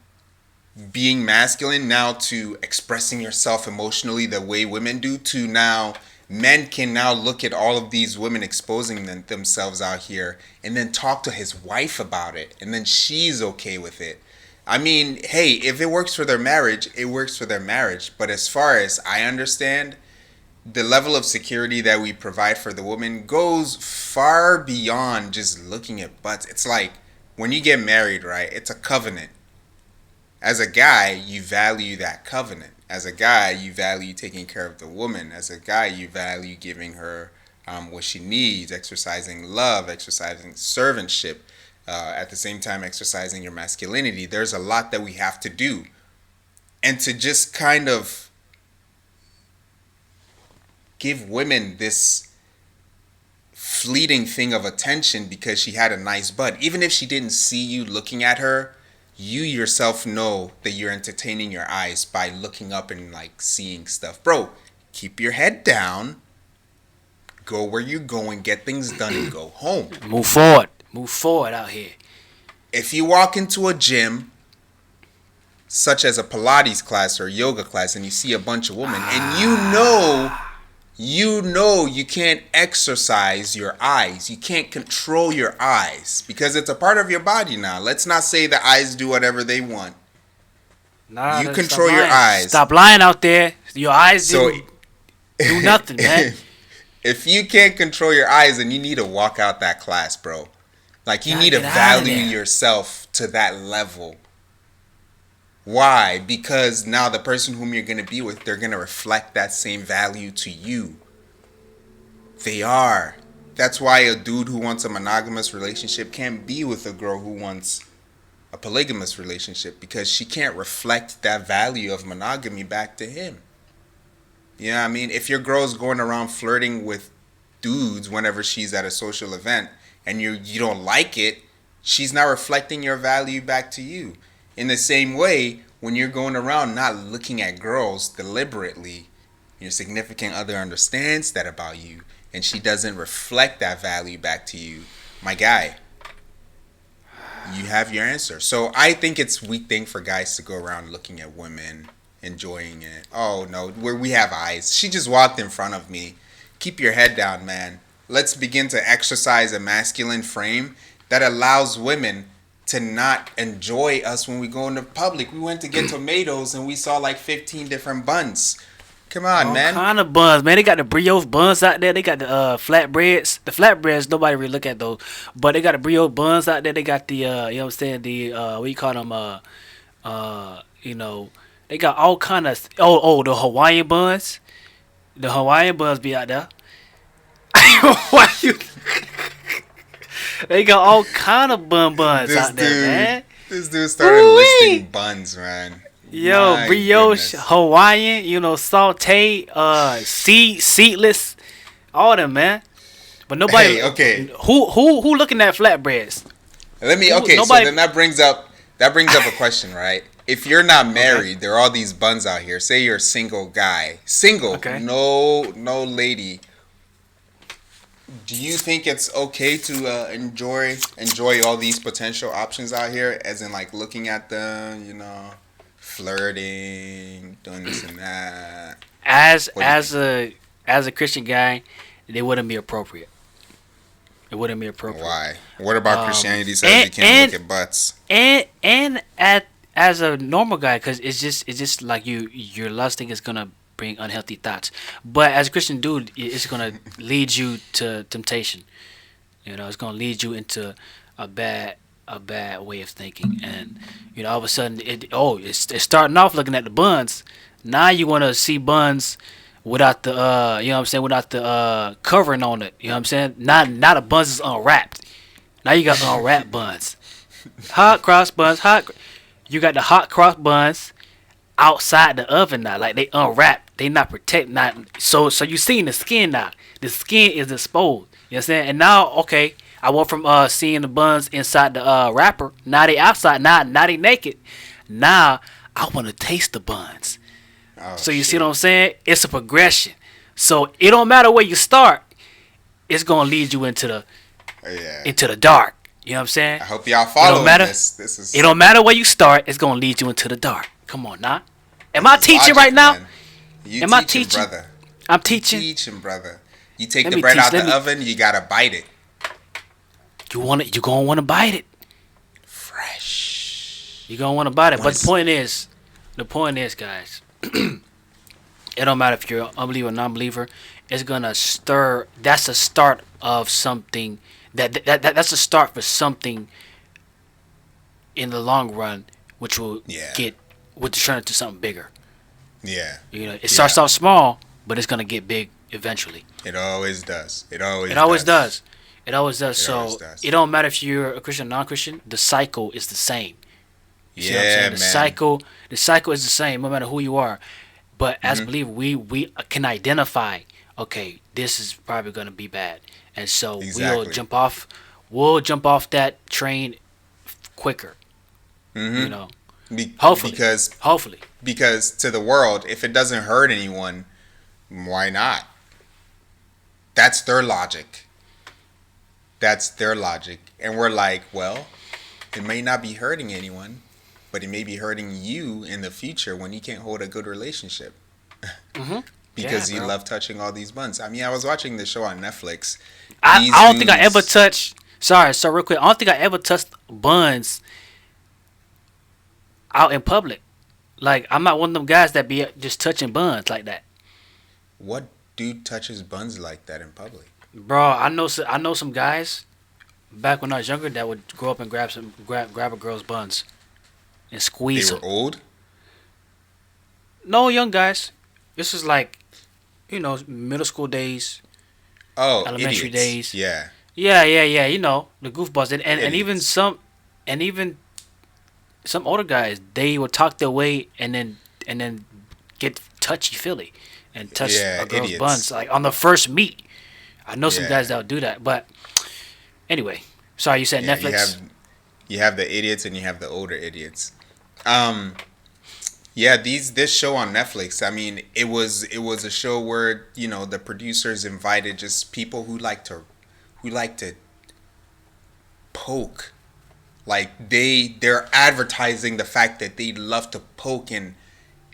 being masculine now to expressing yourself emotionally the way women do, to now men can now look at all of these women exposing themselves out here and then talk to his wife about it, and then she's okay with it. I mean, hey, if it works for their marriage, it works for their marriage. But as far as I understand, the level of security that we provide for the woman goes far beyond just looking at butts. It's like when you get married, right? It's a covenant. As a guy, you value that covenant. As a guy, you value taking care of the woman. As a guy, you value giving her what she needs, exercising love, exercising servantship, at the same time exercising your masculinity. There's a lot that we have to do. And to just kind of give women this fleeting thing of attention because she had a nice butt. Even if she didn't see you looking at her, you yourself know that you're entertaining your eyes by looking up and like seeing stuff. Bro, keep your head down. Go where you're going, get things done, and go home. Move forward. Move forward out here. If you walk into a gym, such as a Pilates class or a yoga class, and you see a bunch of women, and you know you can't exercise your eyes. You can't control your eyes because it's a part of your body now. Let's not say the eyes do whatever they want. Nah, You control your eyes. Stop lying out there. Your eyes do nothing, man. If you can't control your eyes, then you need to walk out that class, bro. Like, you need to value yourself to that level. Why? Because now the person whom you're going to be with, they're going to reflect that same value to you. They are. That's why a dude who wants a monogamous relationship can't be with a girl who wants a polygamous relationship, because she can't reflect that value of monogamy back to him. You know what I mean? If your girl's going around flirting with dudes whenever she's at a social event and you don't like it, she's not reflecting your value back to you. In the same way, when you're going around not looking at girls deliberately, your significant other understands that about you and she doesn't reflect that value back to you, my guy, you have your answer. So I think it's a weak thing for guys to go around looking at women, enjoying it. Oh no, where we have eyes. She just walked in front of me. Keep your head down, man. Let's begin to exercise a masculine frame that allows women to not enjoy us when we go into public. We went to get tomatoes and we saw like 15 different buns. Come on, man. All kind of buns, man. They got the brioche buns out there. They got the flatbreads. The flatbreads, nobody really look at those. But they got the brioche buns out there. They got the, you know what I'm saying, the, what you call them, you know, they got all kind of, the Hawaiian buns. The Hawaiian buns be out there. Why you... They got all kind of buns out there, man. This dude started listing buns, man. Yo, My brioche, goodness. Hawaiian, you know, saute, seedless, all them, man. But nobody. Hey, okay. Who looking at flatbreads? Okay, nobody- so then that brings up a question, right? If you're not married, there are all these buns out here. Say you're a single guy, Okay. no lady. Do you think it's okay to enjoy all these potential options out here, as in like looking at them, you know, flirting, doing this and that? As a Christian guy, they wouldn't be appropriate. It wouldn't be appropriate. Why? What about Christianity says you can't look at butts? And as a normal guy, because it's just like your lusting is gonna bring unhealthy thoughts. But as a Christian dude, it's gonna lead you to temptation. You know, it's gonna lead you into a bad way of thinking, and you know, all of a sudden, it's starting off looking at the buns. Now you want to see buns without the you know what I'm saying, without the covering on it. You know what I'm saying? Now the buns is unwrapped. Now you got unwrapped buns, hot cross buns, You got the hot cross buns outside the oven now, like they unwrapped. They not protect, not so you seeing the skin now. The skin is exposed. You know what I'm saying? And now, okay, I went from seeing the buns inside the wrapper. Now they outside. Now they naked. Now I want to taste the buns. Oh, So you see what I'm saying? It's a progression. So it don't matter where you start. It's gonna lead you into the dark. You know what I'm saying? I hope y'all following this. This is. It don't matter where you start. It's gonna lead you into the dark. Come on, now. Am I teaching logic, right now? man. You Am I teaching, teaching? brother? I'm teaching. Teaching, brother. You take Let the me bread teach, out let the me- oven, you gotta bite it. You gonna want to bite it. Fresh. You gonna want to bite it. What But is- the point is, guys. It don't matter if you're an unbeliever or non-believer. It's gonna stir. That's a start of something. That's a start for something. In the long run, which will turn into something bigger. Yeah. You know, it starts off small, but it's gonna get big eventually. It always does. It always does. It always does. So always does. it don't matter if you're a Christian or non-Christian. The cycle is the same. You see what I'm Yeah, saying? man. The cycle is the same no matter who you are. But as a believer, we can identify. okay, this is probably gonna be bad, and so Exactly. we'll jump off that train quicker. You Mm-hmm. know, Be- hopefully, because hopefully. because to the world, if it doesn't hurt anyone, why not? That's their logic. That's their logic. And we're like, well, it may not be hurting anyone, but it may be hurting you in the future when you can't hold a good relationship Hmm. Yeah, because you bro. love touching all these buns. I mean, I was watching the show on Netflix. I These I don't think I ever dudes, touched. Sorry, so real quick, I don't think I ever touched buns out in public. Like I'm not one of them guys that be just touching buns like that, what dude touches buns like that in public? bro. I know some guys back when I was younger that would go up and grab a girl's buns and They squeeze were them. old? No, young guys. This is like middle school days, Oh, elementary idiots. days. Yeah, Yeah. The goofballs and even idiots. some older guys they would talk their way and then get touchy feely and touch Yeah, a girl's buns idiots. like on the first meet. I know some guys Yeah, that would do that, but anyway. Sorry, you said yeah. Netflix. You have the idiots and you have the older idiots. Um, yeah, this show on Netflix. I mean, it was a show where the producers invited just people who like to poke. Like they're advertising the fact that they love to poke, and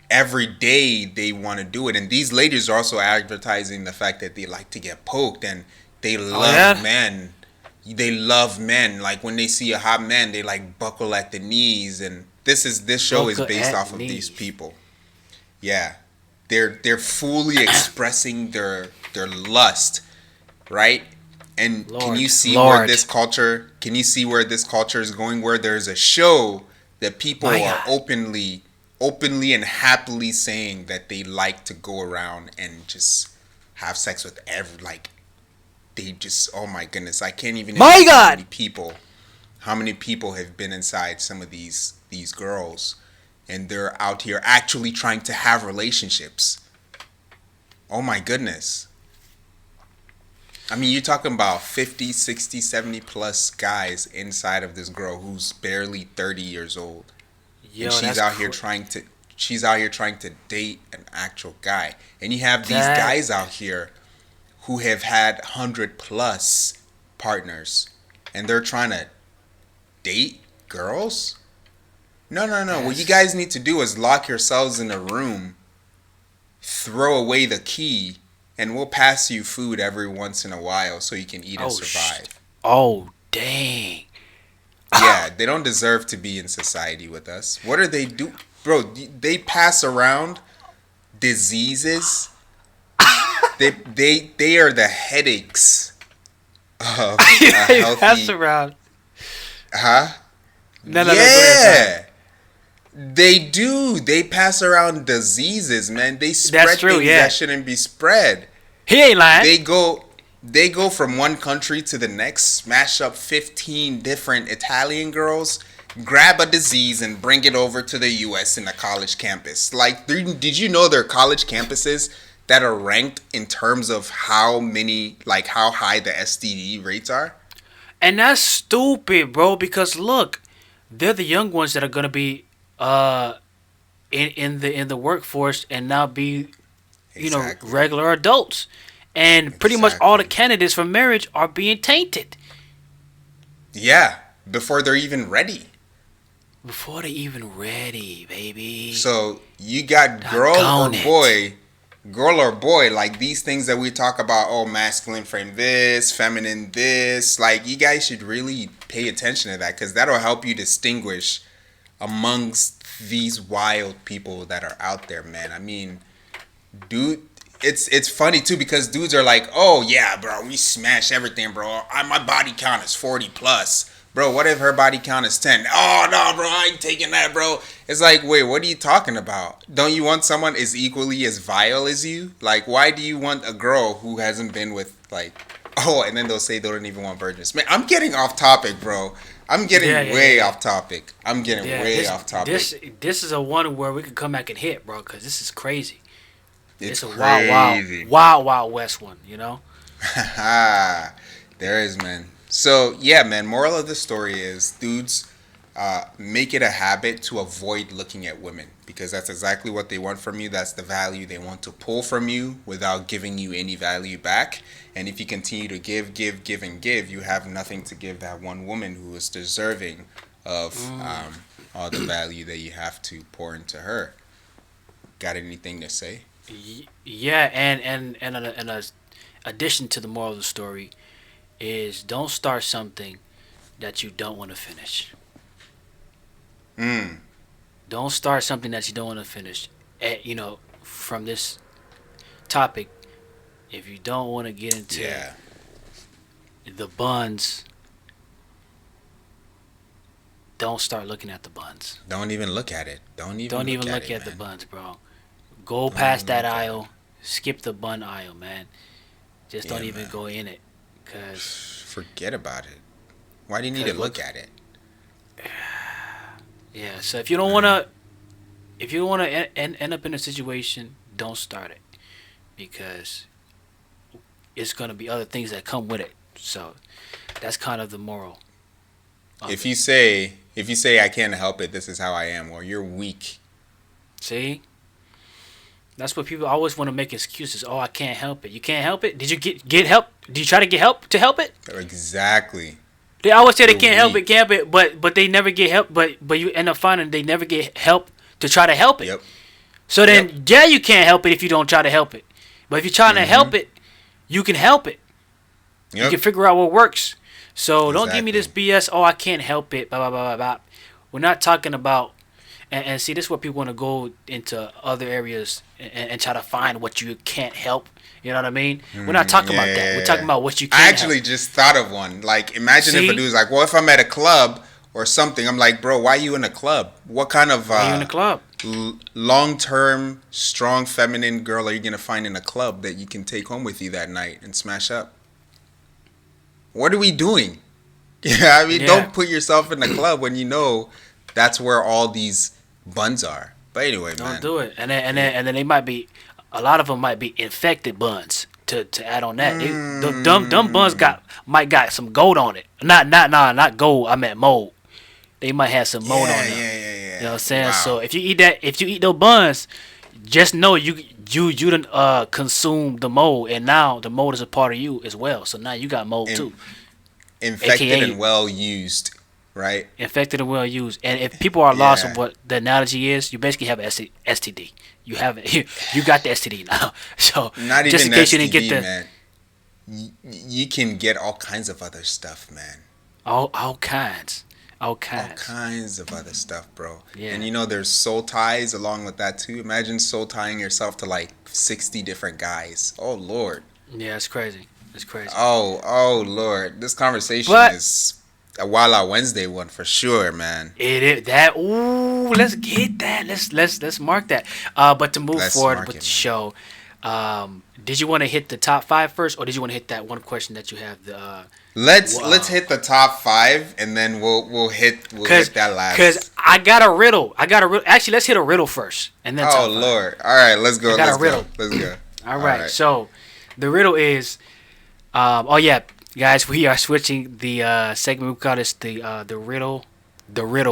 every day they want to do it. And these ladies are also advertising the fact that they like to get poked, and they Oh love yeah, men. They love men. Like when they see a hot man, they like buckle at the knees. And this show is Boca based at off of these knees. people. Yeah, they're fully expressing their lust, right? And can you Lord, see where Lord, this culture? Can you see where this culture is going? Where there's a show that people my are God. openly and happily saying that they like to go around and just have sex with every like they just, oh my goodness, I can't even My imagine God. how many people have been inside some of these girls, and they're out here actually trying to have relationships. Oh my goodness. I mean, you're talking about 50, 60, 70 plus guys inside of this girl who's barely 30 years old. And Yo, that's she's out here trying to date an actual guy. And you have these that. guys out here who have had 100 plus partners, and they're trying to date girls? No, no, no. What you That's guys need to do is lock yourselves in a room, throw away the key, and we'll pass you food every once in a while so you can eat and oh survive. oh dang. Yeah, they don't deserve to be in society with us. What are they do? Bro, they pass around diseases. They are the headaches of a Pass healthy, around. huh? No. Go ahead. Sorry. Yeah. They do. They pass around diseases, man. They That's spread true. things that Yeah, shouldn't be spread. he ain't lying. They go they go from one country to the next, smash up 15 different Italian girls, grab a disease and bring it over to the US in a college campus. Like did you know there are college campuses that are ranked in terms of how high the STD rates are? And that's stupid, bro. Because look, they're the young ones that are gonna be uh in the workforce and now be Exactly. regular adults, and pretty much all the Exactly. candidates for marriage are being tainted Yeah, before they're even ready. before they even ready, baby. So you got Doggone it. girl or boy, like these things that we talk about, oh, masculine frame this, feminine this, like you guys should really pay attention to that because that'll help you distinguish amongst these wild people that are out there, man. I mean, dude, it's funny too because dudes are like, oh yeah, bro, we smash everything, bro. My body count is 40 plus. Bro, what if her body count is 10? Oh no, bro, I ain't taking that, bro. It's like, wait, what are you talking about? Don't you want someone as equally as vile as you? Like, why do you want a girl who hasn't been with like, oh, and then they'll say they don't even want virgins. Man, I'm getting off topic, bro. I'm Yeah, getting yeah, yeah, way yeah. off topic. I'm getting Yeah, way this off topic. this this is a one where we could come back and hit, bro, because this is crazy. It's It's a wild, wild, crazy. wild, wild west one. You know. There is, man. So yeah, man. Moral of the story is, dudes, make it a habit to avoid looking at women because that's exactly what they want from you. That's the value they want to pull from you without giving you any value back. And if you continue to give, give, give, and give, you have nothing to give that one woman who is deserving of all the value that you have to pour into her. Got anything to say? Yeah, and a addition to the moral of the story is don't start something that you don't want to finish. Mm. Don't start something that you don't want to finish. From this topic, if you don't want to get into Yeah. the buns, don't start looking at the buns. Don't even look at it. Don't even Don't look even at look it, at the man. buns, bro. Go Don't past even that look at it. aisle. Skip the bun aisle, man. Just Yeah, don't even man. go in it, cause Forget about it. Why do you need to cause look what? at it? Yeah. So if you don't wanna, if you don't wanna end up in a situation, don't start it, because it's gonna be other things that come with it. So that's kind of the moral of If it. you say I can't help it, this is how I am, or you're weak. See, that's what people always want to make excuses. Oh, I can't help it. You can't help it. Did you get help? Did you try to get help to help it? Exactly. They always say they You're can't help it, weak. can't help it, but they never get help. But you end up finding they never get help to try to help it. Yep. So Yep. then, yeah, you can't help it if you don't try to help it. But if you're trying to help Mhm. it, you can help it. You can Yep. figure out what works. So don't give me this Exactly. BS. Oh, I can't help it. Blah blah blah blah blah. We're not talking about. And see, this is where people want to go into other areas and try to find what you can't help. You know what I mean? We're not Mhm. talking Yeah, about that. yeah, We're talking yeah. about what you I can help. actually just thought of one. Like, imagine if a See, dude's like, "Well, if I'm at a club or something," I'm like, "Bro, why you in a club? What kind of why you in the club? long-term, strong, feminine girl are you gonna find in a club that you can take home with you that night and smash up? What are we doing?" Yeah, I mean, Yeah, don't put yourself in the club when you know that's where all these buns are. But anyway, don't man. do it. Yeah. And then they might be, a lot of them might be infected buns. To add on that, the dumb buns Mm, might got some gold on it. Not gold. I meant mold. They might have some mold yeah, on them. yeah, yeah, You know what yeah. I'm saying? So Wow. if you eat those buns, just know you done consumed the mold, and now the mold is a part of you as well. So now you got mold too, In, infected aka and well used, right? infected and well used. And if people are lost on Yeah. what the analogy is, you basically have STD. You have it. You got the STD now. So Not just even in case you didn't get STD, the man. You can get all kinds of other stuff, man. all kinds, all All kinds. kinds of other stuff, bro. Yeah. And there's soul ties along with that too. Imagine soul tying yourself to like 60 different guys. Oh Lord. Yeah, it's crazy. It's crazy. Oh Lord. This conversation But is a Wild Wednesday one for sure, man. it is that. Ooh, let's get that. Let's mark that. But to move Let's forward mark with the it, man. show, did you want to hit the top five first, or did you want to hit that one question that you have? Let's hit the top 5 and then we'll Cause, hit that cause last. I got a riddle. I got a riddle. Actually, let's hit a riddle first, and then Oh top five. Lord. All right, let's I go. got a Let's go. riddle. Let's go. All All right. right. So, the riddle is, oh yeah, guys, we are switching the segment. We call this the riddle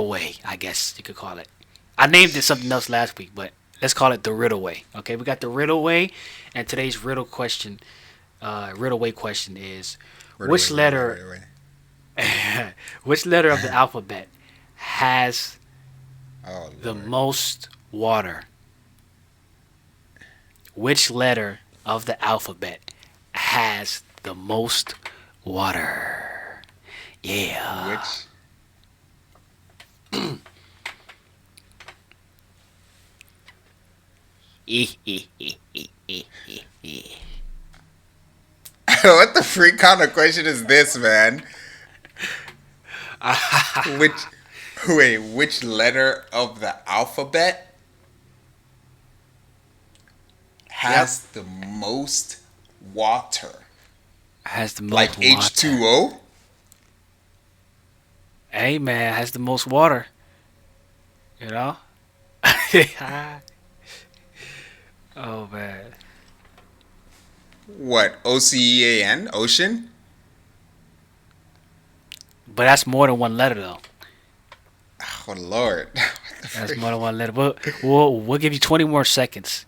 way. I guess you could call it. I named it something else last week, but let's call it the riddle way. Okay, we got the riddle way, and today's riddle way question is, Right away, which right away, letter, right away. which letter of the alphabet has Oh the Lord. most water? Which letter of the alphabet has the most water? Yeah. Which what the freak kind of question is this, man? Which which letter of the alphabet Yep. has the most water? Has the Like most water. H2O? Hey man, has the most water. You know? Oh man. What? Ocean? Ocean? But that's more than one letter though. Oh Lord. That's more than one letter. But we'll give you 20 more seconds.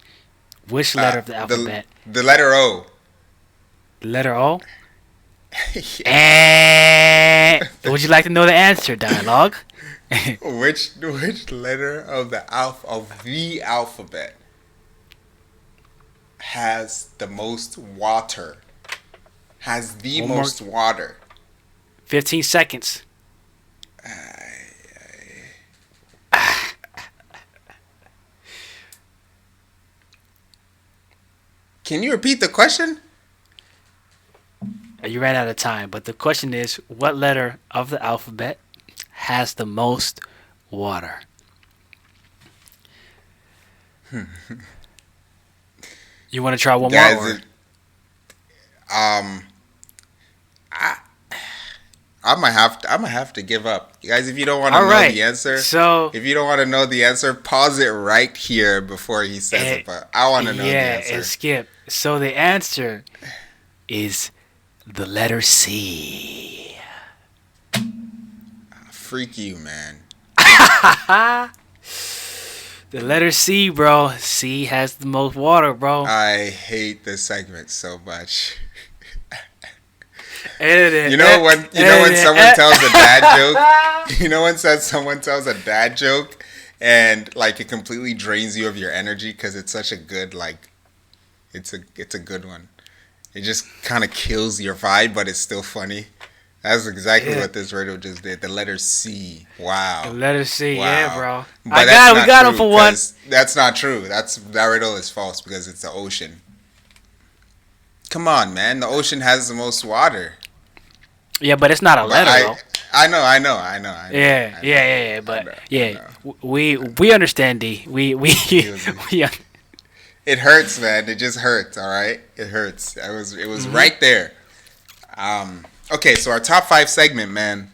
Which letter of the the alphabet? the letter O. Letter O? Yeah. And would you like to know the answer, dialogue? Which letter of the alphabet has the most water? Has the One more. most water? 15 seconds. Can you repeat the question? You ran out of time, but the question is, what letter of the alphabet has the most water? You want to try one Guys, more? um, I I'm gonna have to give up, guys. If you don't want to All know right. the answer, So, if you don't want to know the answer, pause it right here before he says eh, it. But I want to know the yeah, answer. and skip. So the answer is the letter C. Freak you, man. The letter C, bro. C has the most water, bro. I hate this segment so much. Edit it, You know when edit it, someone tells a dad joke. You know when someone tells a dad joke, and like it completely drains you of your energy because it's such a good it's a good one. It just kind of kills your vibe, but it's still funny. That's exactly Yeah. what this riddle just did. The letter C. The Wow. letter C, Wow. yeah, bro. But I that's got it. We not got him true, for one. 'cause that's not true. That riddle is false because it's the ocean. Come on, man. The ocean has the most water. Yeah, but it's not a But letter, though. I know. Yeah, I know, yeah. I But know, I yeah, know. we understand, D. We Excuse me. we It hurts, man. It just hurts. All right, it hurts. It was right there. Okay, so our top five segment, man.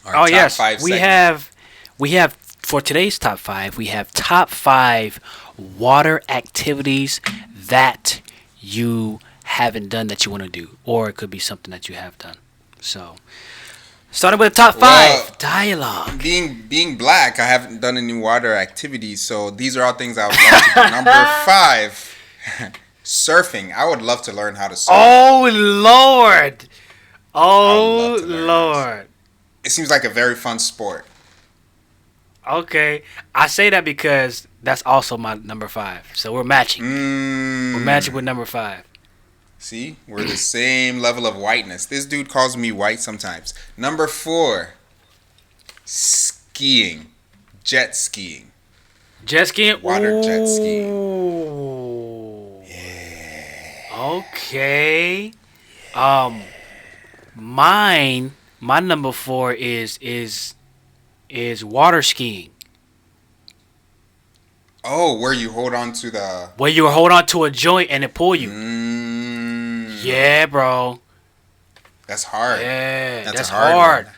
Our Oh top yes, five we segment. have for today's top five. We have top five water activities that you haven't done that you want to do, or it could be something that you have done. So, starting with the top Well, five, dialogue. being black, I haven't done any water activities, so these are all things I would love to do. Number five, surfing. I would love to learn how to surf. Oh Lord, I would oh love to learn how to surf. Lord. It seems like a very fun sport. Okay, I say that because that's also my number five. So we're matching. We're matching with number five. See, we're the same level of whiteness. This dude calls me white sometimes. Number four, skiing, jet skiing. Jet skiing. Water jet skiing. Ooh. Okay. My number four is water skiing. Oh, where you hold on to the. Where you hold on to a joint and it pull you. Mm, Yeah, bro. That's hard. Yeah, That's that's a hard hard. one.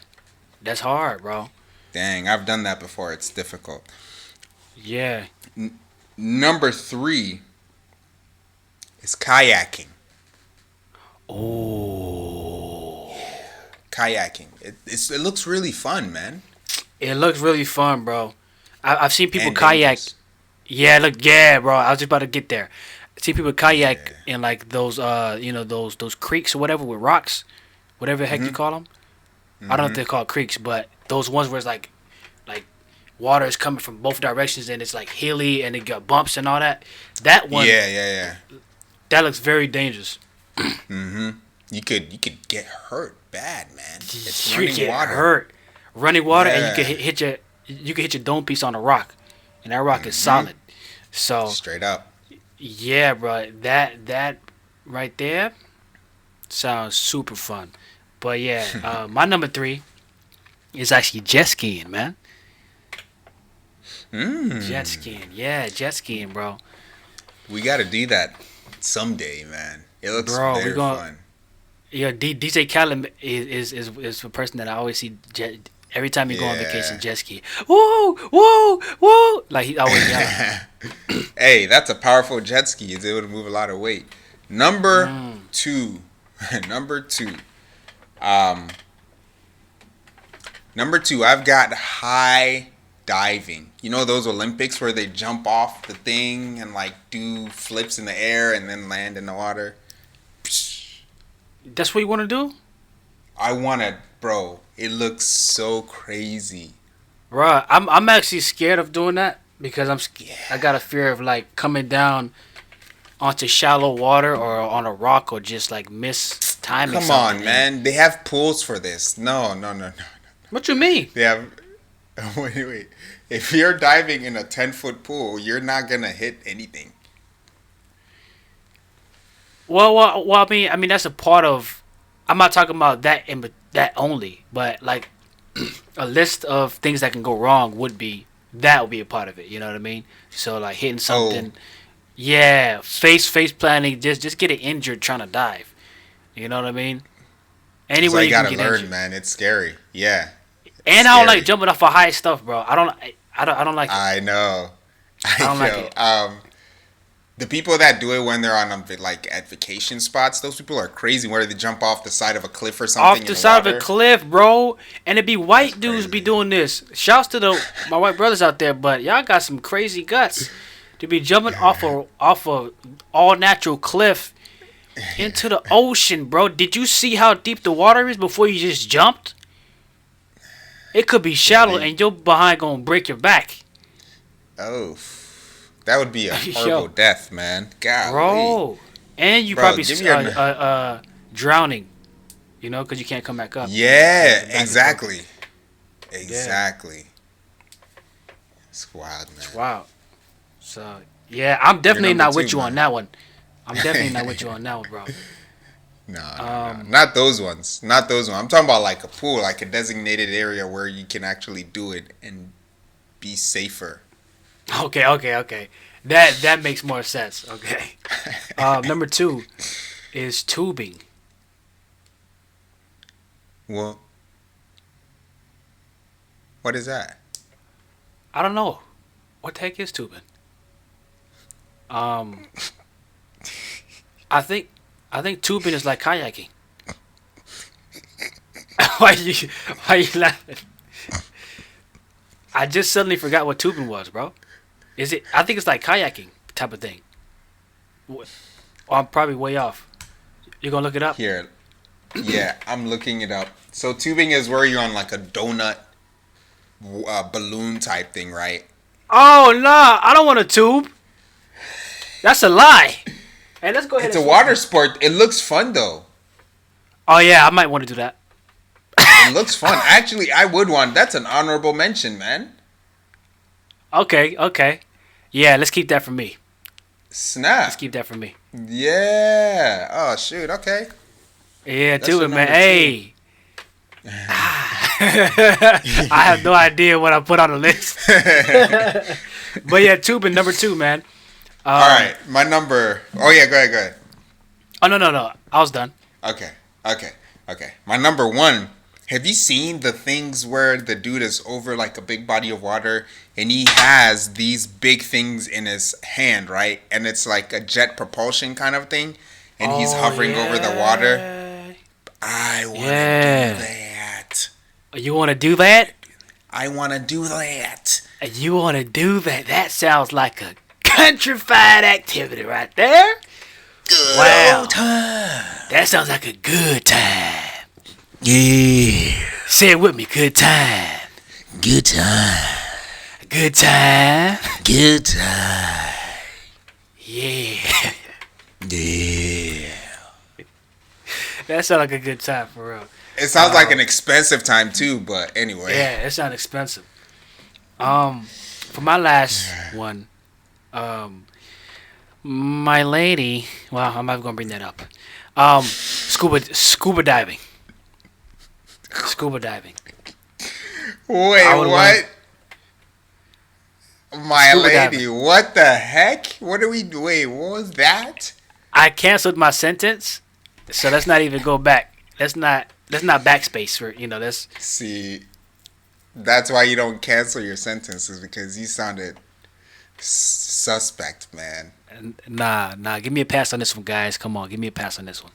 That's hard, bro. Dang, I've done that before. It's difficult. Yeah. Number three is kayaking. Oh. Kayaking. It looks really fun, man. It looks really fun, bro. I've seen people And kayak. dangerous. Yeah, bro. I was just about to get there. I see people kayak in like those, those creeks or whatever with rocks, whatever the heck you call them. I don't know if they're called creeks, but those ones where it's like water is coming from both directions and it's like hilly and it got bumps and all that. That one, Yeah. that looks very dangerous. You could get hurt bad, man. It's You running get water. hurt, running water, and Yeah. you can hit your dome piece on a rock, and that rock is solid. So Straight up. yeah, bro, that right there sounds super fun. But yeah, my number three is actually jet skiing, man. Jet skiing, yeah, jet skiing, bro. We got to do that someday, man. It looks Bro, we very gon- fun. Yeah, DJ Khaled is the person that I always see Every time you go on vacation, Yeah. jet ski. Woo, woo, woo! Like he always yelling. Hey, that's a powerful jet ski. It's able to move a lot of weight. Number Mm. two. Number two. Um, Number two, I've got high diving. You know those Olympics where they jump off the thing and like do flips in the air and then land in the water? That's what you want to do, I want to, bro. It looks so crazy. bro? I'm actually scared of doing that because I got a fear of like coming down onto shallow water or on a rock or just like miss timing. Come on, man. They have pools for this. No, no, no, no. What you mean? They have. Wait. If you're diving in a 10-foot pool, you're not gonna hit anything. Well, I mean that's a part of. I'm not talking about that only, but like a list of things that can go wrong would be a part of it. You know what I mean? So like hitting something, yeah, face planting, just getting injured trying to dive. You know what I mean? So Anywhere you you can gotta get learn, injured. man. It's scary. Yeah. And I don't like Scary. jumping off of high stuff, bro. I don't like it. I know. I don't like know. it. The people that do it when they're on like at vacation spots, those people are crazy. Where they jump off the side of a cliff or something. Off the side of a cliff, bro. And it be white That's dudes be crazy. doing this. Shouts to my white brothers out there, but y'all got some crazy guts to be jumping off a all natural cliff into the ocean, bro. Did you see how deep the water is before you just jumped? It could be shallow and your behind gonna break your back, Oh, that would be a Yo. horrible death, man. God, bro. And you Bro, probably give me your- drowning, you know, because you can't come back up. Yeah, Back and forth. exactly. Exactly. It's wild, man. Wow. So yeah, I'm definitely number not with two, you man. on that one. I'm definitely not with you on that one, bro. No, not those ones. Not those ones. I'm talking about like a pool, like a designated area where you can actually do it and be safer. Okay. That makes more sense. Okay. Number 2 is tubing. Well, what is that? I don't know. What the heck is tubing? I think tubing is like kayaking. why you laughing? I just suddenly forgot what tubing was, bro. Is it? I think it's like kayaking type of thing. I'm probably way off. You gonna look it up? Here. Yeah, I'm looking it up. So tubing is where you're on like a donut balloon type thing, right? Oh nah, I don't want a tube. That's a lie. Hey, let's go ahead. It's a and water sport. It looks fun though. Oh yeah, I might want to do that. It looks fun. Actually, I would want. That's an honorable mention, man. Okay. Yeah, let's keep that for me. Snap. Let's keep that for me. Yeah. Oh shoot. Okay. Yeah, That's tubing, your man. number Hey. I have no idea what I put on the list. But yeah, tubing number 2, man. All right. My number. Oh yeah. Go ahead. Oh no. I was done. Okay. My number 1. Have you seen the things where the dude is over like a big body of water and he has these big things in his hand, right? And it's like a jet propulsion kind of thing, and he's hovering over the water. I want to do that. You want to do that? I want to do that. You want to do that? That sounds like a countrified activity right there. Good Wow. old time. That sounds like a good time. Yeah. Say it with me, good time. Good time. Good time. Good time. Yeah. Yeah. That sounds like a good time for real. It sounds like an expensive time too, but anyway. Yeah, it sounds expensive. For my last one, my lady. Well, I'm not gonna bring that up. Scuba diving. Scuba diving. Wait, I would what? My Scuba lady, diving. what the heck? What do we do? Wait, what was that? I canceled my sentence, so let's not even go back. Let's not backspace for That's See, That's why you don't cancel your sentences because you sounded suspect, man. Nah. Give me a pass on this one, guys. Come on, give me a pass on this one.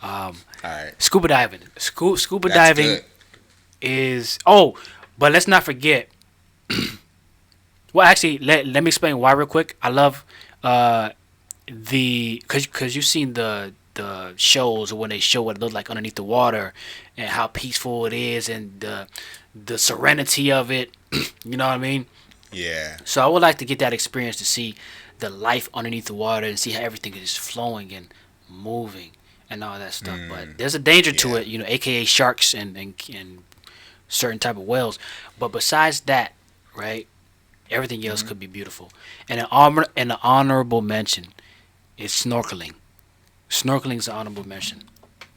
Um, All right, Scuba diving. Scuba that's diving good. is but let's not forget. Well, actually, let me explain why real quick. I love uh the because you've seen the shows when they show what it looks like underneath the water and how peaceful it is and the serenity of it. You know what I mean? Yeah. So I would like to get that experience to see the life underneath the water and see how everything is flowing and moving and all that stuff. But there's a danger to Yeah. it, aka sharks and certain type of whales. But besides that, right, everything else could be beautiful. And an honorable mention is snorkeling. Snorkeling is an honorable mention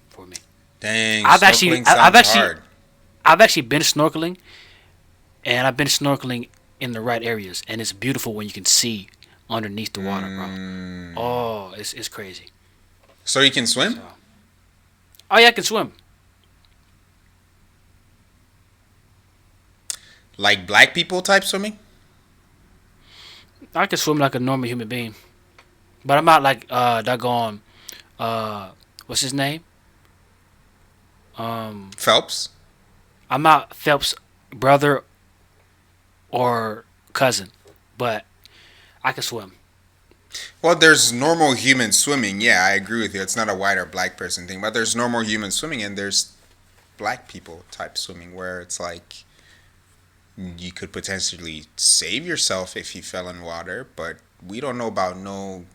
for me. Dang, I've actually, snorkeling I- I've sounds actually, hard. I've actually been snorkeling, and I've been snorkeling in the right areas, and it's beautiful when you can see underneath the water, bro. Oh, it's crazy. So you can swim? So, oh yeah, I can swim. Like black people type swimming? I can swim like a normal human being, but I'm not like doggone what's his name? Um, Phelps? I'm not Phelps' brother or cousin, but I can swim. Well, there's normal human swimming. Yeah, I agree with you. It's not a white or black person thing, but there's normal human swimming and there's black people type swimming where it's like you could potentially save yourself if you fell in water, but we don't know about no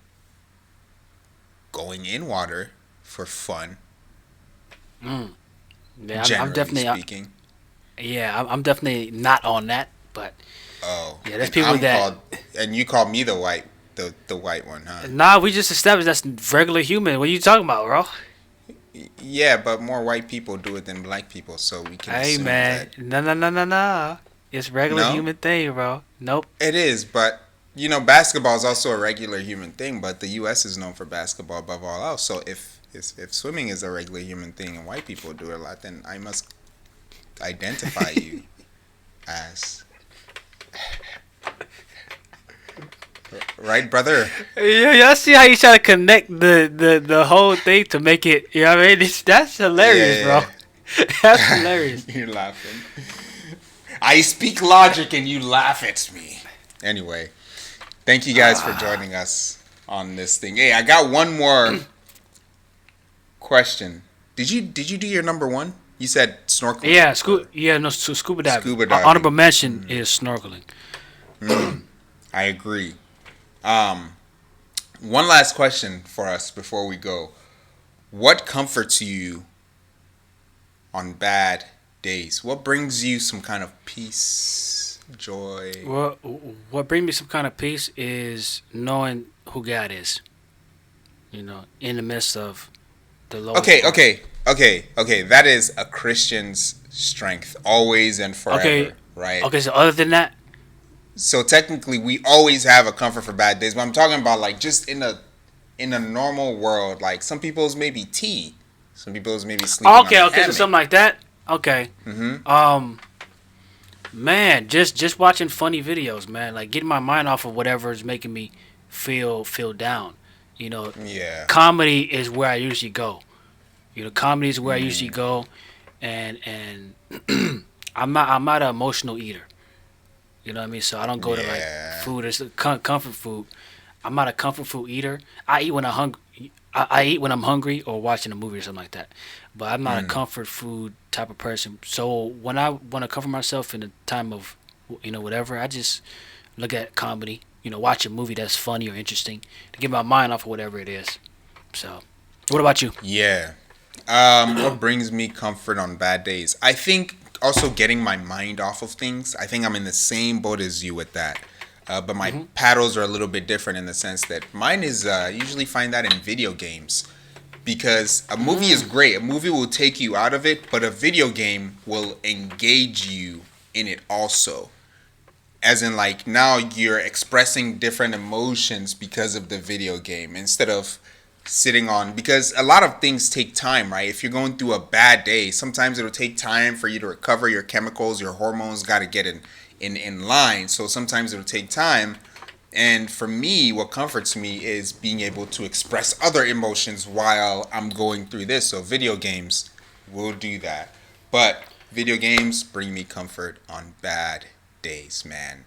going in water for fun, Mm. Yeah, I'm generally definitely speaking. yeah, I'm definitely not on that, but Oh, yeah, there's and people I'm that called, and you call me the white one, huh? nah. We just established that's regular human. What are you talking about, bro? Yeah, but more white people do it than black people, so we can Hey assume man, that. no. It's regular No, human thing, bro. Nope. it is, but basketball is also a regular human thing. But the U.S. is known for basketball above all else. So if swimming is a regular human thing and white people do it a lot, then I must identify you as right, brother. Yeah, y'all see how you try to connect the whole thing to make it. You know what I mean? That's hilarious, Yeah, bro. yeah, That's hilarious. You're laughing. I speak logic and you laugh at me. Anyway, thank you guys for joining us on this thing. Hey, I got one more question. Did you do your number one? You said snorkeling. Yeah, Or scuba diving. scuba diving. Honorable mention is snorkeling. I agree. Um, One last question for us before we go. What comforts you on bad days? What brings you some kind of peace, joy? What brings me some kind of peace is knowing who God is. In the midst of the lowest Okay, part. okay. That is a Christian's strength, always and Okay, forever, right? okay. So other than that, So technically, we always have a comfort for bad days. But I'm talking about like just in a normal world. Like some people's maybe tea, some people's maybe sleeping on a okay. So hammock. something like that. Okay. Mm-hmm. Man, just watching funny videos, man. Like getting my mind off of whatever is making me feel down. You know, Yeah. comedy is where I usually go. Comedy is where I usually go, and I'm not an emotional eater. You know what I mean? So I don't go to like Yeah. food. It's comfort food. I'm not a comfort food eater. I eat when I'm hungry. I eat when I'm hungry or watching a movie or something like that. But I'm not a comfort food type of person. So when I want to comfort myself in a time of whatever, I just look at comedy. Watch a movie that's funny or interesting to get my mind off of whatever it is. So, what about you? Yeah. What brings me comfort on bad days? I think also getting my mind off of things. I think I'm in the same boat as you with that. But my paddles are a little bit different in the sense that mine is usually find that in video games. Because a movie is great. A movie will take you out of it, but a video game will engage you in it also. As in, like, now you're expressing different emotions because of the video game instead of sitting on, because a lot of things take time, right? If you're going through a bad day, sometimes it'll take time for you to recover. Your chemicals, your hormones got to get in line. So sometimes it'll take time. And for me, what comforts me is being able to express other emotions while I'm going through this. So video games will do that. But video games bring me comfort on bad days, man.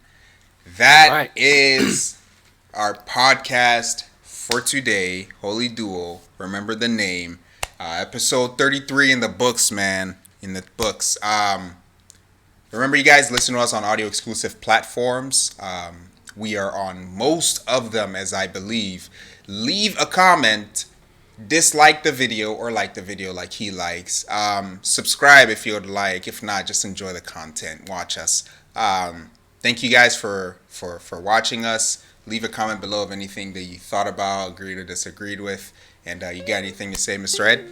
That Right. is our podcast for today. Holy Duel. Remember the name. Episode 33 in the books, man. In the books. Remember, you guys listen to us on audio exclusive platforms. We are on most of them, as I believe. Leave a comment, dislike the video, or like the video like he likes. Subscribe if you would like. If not, just enjoy the content. Watch us. Thank you guys for watching us. Leave a comment below of anything that you thought about, agreed or disagreed with. And you got anything to say, Mr. Ed?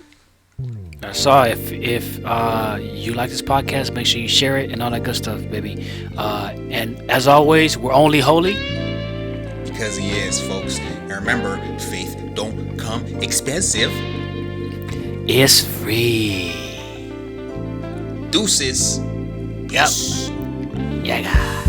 That's all. If you like this podcast, make sure you share it and all that good stuff, baby. And as always, we're only holy. Because he is, folks. And remember, faith don't come expensive. It's free. Deuces. Yep. Yeah, guys.